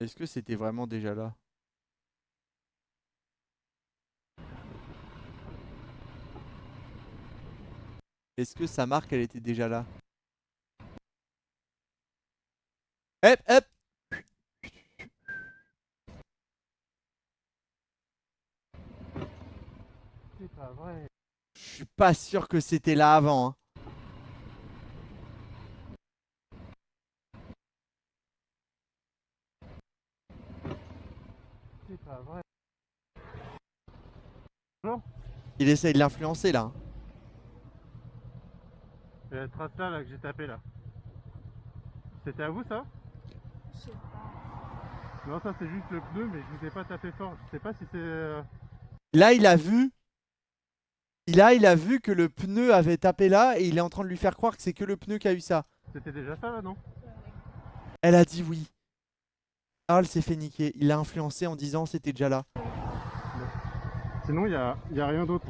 Est-ce que c'était vraiment déjà là? Est-ce que sa marque elle était déjà là? Hop hop. C'est pas vrai. Je suis pas sûr que c'était là avant hein. C'est pas vrai. Bonjour. Il essaye de l'influencer là hein. Et la trace là que j'ai tapé là. C'était à vous ça? Je sais pas. Non ça c'est juste le pneu mais je vous ai pas tapé fort. Je sais pas si c'est... Là il a vu. Il a vu que le pneu avait tapé là et il est en train de lui faire croire que c'est que le pneu qui a eu ça. C'était déjà ça là non? Elle a dit oui. Charles s'est fait niquer. Il l'a influencé en disant c'était déjà là. Sinon y a rien d'autre.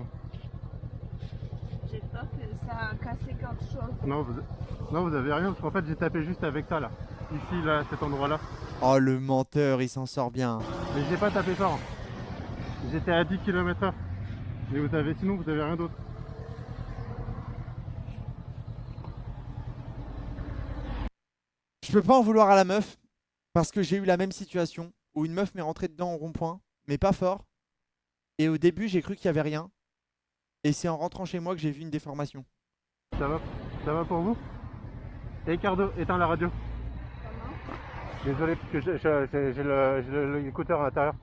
J'ai peur que ça a cassé quelque chose. Non vous avez rien parce qu'en fait j'ai tapé juste avec ça là. Ici là, cet endroit là. Oh le menteur, il s'en sort bien. Mais j'ai pas tapé fort. J'étais à 10 km/h. Mais sinon vous avez rien d'autre. Je peux pas en vouloir à la meuf parce que j'ai eu la même situation où une meuf m'est rentrée dedans au rond-point, mais pas fort. Et au début, j'ai cru qu'il y avait rien. Et c'est en rentrant chez moi que j'ai vu une déformation. Ça va pour vous? Et Ricardo, éteins la radio. Désolé parce que j'ai l'écouteur à l'intérieur.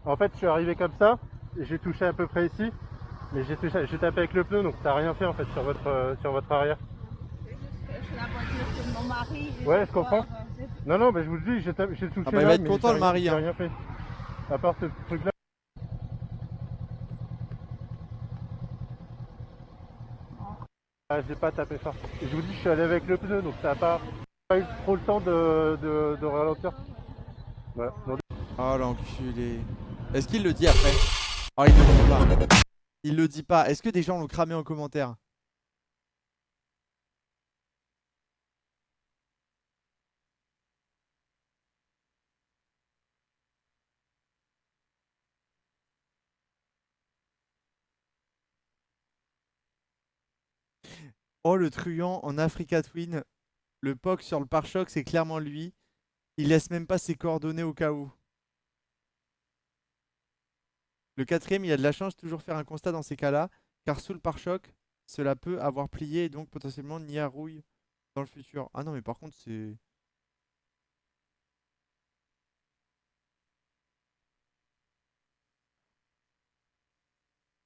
En fait, je suis arrivé comme ça, et j'ai touché à peu près ici, mais j'ai tapé avec le pneu, donc ça n'a rien fait en fait sur votre arrière. C'est la voiture de mon mari. Ouais, je comprends. Non, mais je vous le dis, j'ai touché Ah bah, il va être content le mari. J'ai Hein. rien fait. À part ce truc-là. Ah, j'ai pas tapé fort. Et je vous dis, je suis allé avec le pneu, donc ça n'a pas eu trop le temps de ralentir. Voilà. Oh l'enculé. Est-ce qu'il le dit après? Oh, il le dit pas. Il le dit pas. Est-ce que des gens l'ont cramé en commentaire? Oh le truand en Africa Twin. Le POC sur le pare-choc, c'est clairement lui. Il laisse même pas ses coordonnées au cas où. Le quatrième, il a de la chance de toujours faire un constat dans ces cas-là, car sous le pare-choc, cela peut avoir plié et donc potentiellement nier à rouille dans le futur. Ah non, mais par contre, c'est...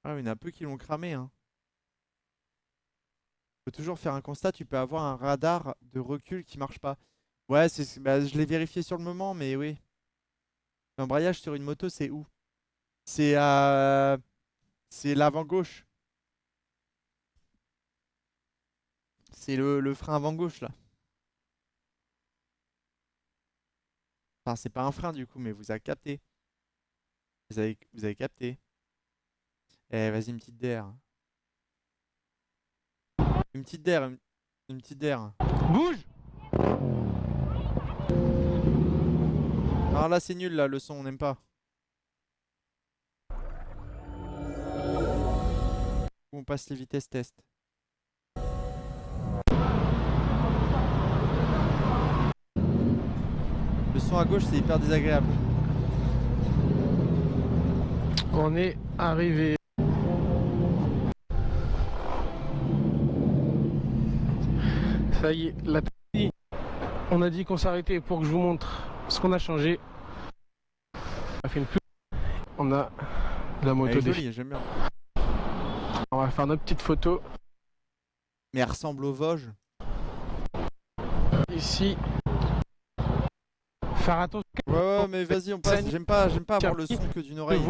Ah, il y en a peu qui l'ont cramé, hein. Faut toujours faire un constat, tu peux avoir un radar de recul qui marche pas. Ouais, bah, je l'ai vérifié sur le moment, mais oui. L'embrayage sur une moto, c'est où? C'est l'avant gauche. C'est le frein avant gauche là. Enfin, c'est pas un frein du coup, mais vous avez capté. Vous avez capté. Eh, vas-y, une petite DR. Une petite DR. Une petite DR. Bouge! Alors là, c'est nul là, le son, on n'aime pas. On passe les vitesses test. Le son à gauche, c'est hyper désagréable. On est arrivé. Ça y est, la taxi. On a dit qu'on s'arrêtait pour que je vous montre ce qu'on a changé. On a fait une pub. On a la moto Elle est des jolie, j'aime bien. On va faire notre petite photo. Mais elle ressemble aux Vosges. Ici. Faire attention. Ouais, mais vas-y, on passe. J'aime pas avoir le son que d'une oreille.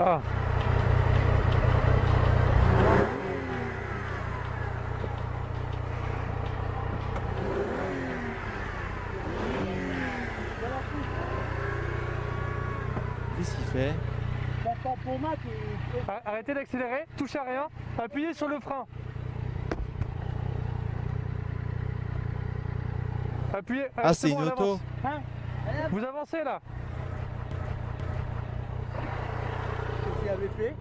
Ah. Qu'est-ce qu'il fait? Arrêtez d'accélérer, touchez à rien, appuyez sur le frein. Appuyez. Ah, c'est bon, une elle auto. avance. Hein? Vous avancez là. Qu'est-ce qu'il avait fait?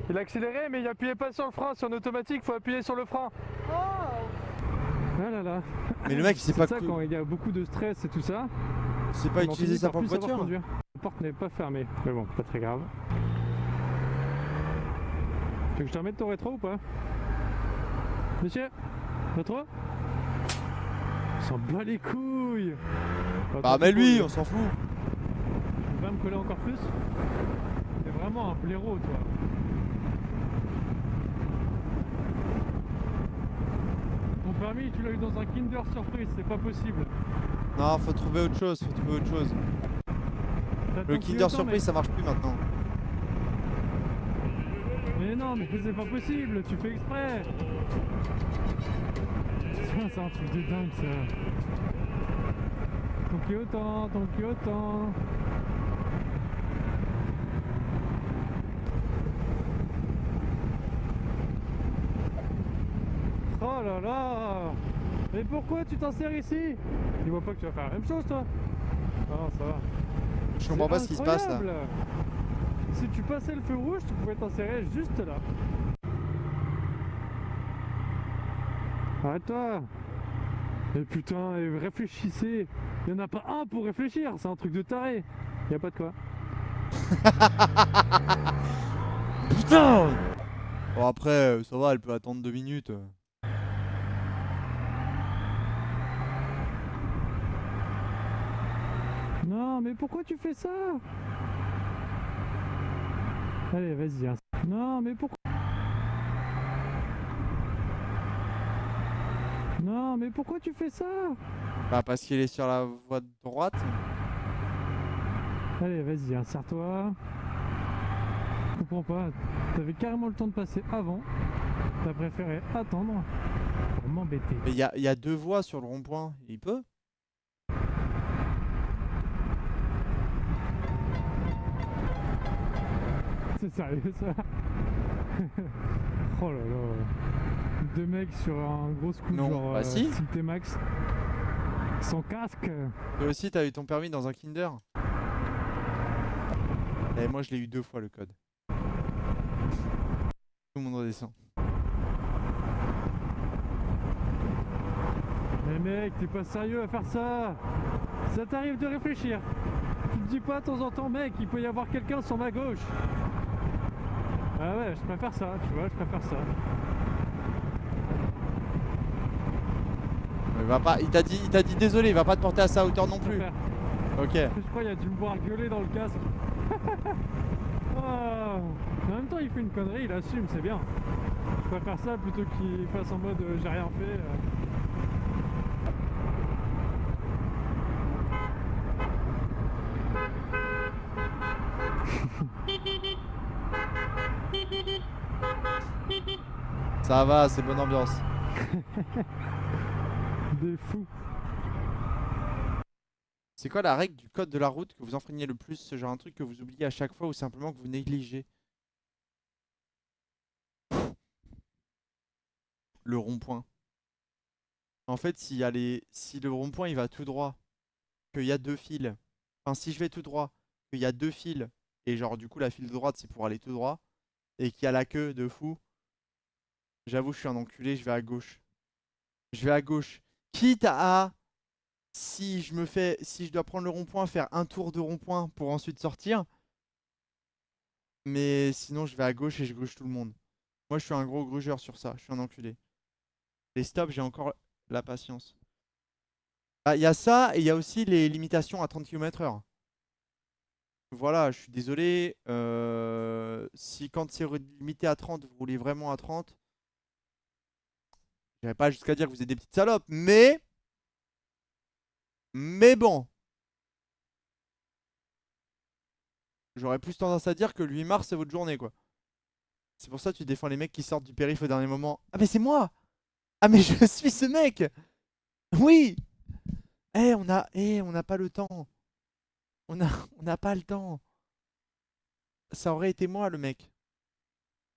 Il a accéléré, mais il appuyait pas sur le frein. Sur un automatique, faut appuyer sur le frein. Ah là là. Mais le mec, il sait pas ça quand il y a beaucoup de stress et tout ça. Il sait pas utiliser sa propre voiture. La porte n'est pas fermée, mais bon, pas très grave. Tu veux que je te remette ton rétro ou pas? Monsieur? Rétro? On s'en bat les couilles! Bah, mais lui, on s'en fout. Tu peux pas me coller encore plus? T'es vraiment un blaireau, toi. Ton permis, tu l'as eu dans un Kinder Surprise, c'est pas possible. Non, faut trouver autre chose, faut trouver autre chose. Le Kinder Surprise, ça marche plus maintenant. Mais non, mais c'est pas possible, tu fais exprès. C'est un truc de dingue ça. Ton Kyoto. Oh là là. Mais pourquoi tu t'en sers ici? Tu vois pas que tu vas faire la même chose toi? Non, ça va. Je comprends pas ce qui se passe là. Incroyable. Si tu passais le feu rouge, tu pouvais t'en serrer juste là. Arrête-toi. Et putain, réfléchissez. Il y en a pas un pour réfléchir, c'est un truc de taré. Y a pas de quoi. Putain. Bon après, ça va, elle peut attendre 2 minutes. Non, mais pourquoi tu fais ça? Allez, vas-y. Hein. Non, mais pourquoi? Non, mais pourquoi tu fais ça? Bah parce qu'il est sur la voie de droite. Allez, vas-y, insère-toi. Je comprends pas. T'avais carrément le temps de passer avant. T'as préféré attendre pour m'embêter. Mais il y a 2 voies sur le rond-point. Il peut? C'est sérieux ça? Oh là là. 2 mecs sur un gros scooter Non, bah si. Max. Sans casque. Toi aussi t'as eu ton permis dans un Kinder. Et moi je l'ai eu 2 fois le code. Tout le monde redescend. Mais mec, t'es pas sérieux à faire ça? Ça t'arrive de réfléchir. Tu te dis pas de temps en temps, mec, il peut y avoir quelqu'un sur ma gauche. Ah ouais, je préfère ça, tu vois, je préfère ça. Il va pas, il t'a dit désolé, il va pas te porter à sa hauteur non plus. Ok. Je crois qu'il a dû me voir gueuler dans le casque. Oh. En même temps, il fait une connerie, il assume, c'est bien. Je préfère ça plutôt qu'il fasse en mode j'ai rien fait. Ça va, c'est bonne ambiance. Des fous. C'est quoi la règle du code de la route que vous enfreignez le plus? Ce genre un truc que vous oubliez à chaque fois ou simplement que vous négligez? Le rond-point. En fait, si le rond-point il va tout droit, qu'il y a 2 fils. Enfin, si je vais tout droit, qu'il y a 2 fils, et genre du coup la file de droite c'est pour aller tout droit, et qu'il y a la queue de fou, j'avoue je suis un enculé, je vais à gauche. Je vais à gauche. Quitte à, si je dois prendre le rond-point, faire un tour de rond-point pour ensuite sortir. Mais sinon je vais à gauche et je gauche tout le monde. Moi je suis un gros grugeur sur ça, je suis un enculé. Les stops, j'ai encore la patience. Ah, il y a ça et il y a aussi les limitations à 30 km/h. Voilà, je suis désolé. Si quand c'est limité à 30, vous roulez vraiment à 30. J'irai pas jusqu'à dire que vous êtes des petites salopes, mais bon. J'aurais plus tendance à dire que le 8 mars c'est votre journée quoi. C'est pour ça que tu défends les mecs qui sortent du périph' au dernier moment. Ah mais c'est moi! Ah mais je suis ce mec! Oui! On n'a pas le temps. On n'a pas le temps. Ça aurait été moi le mec.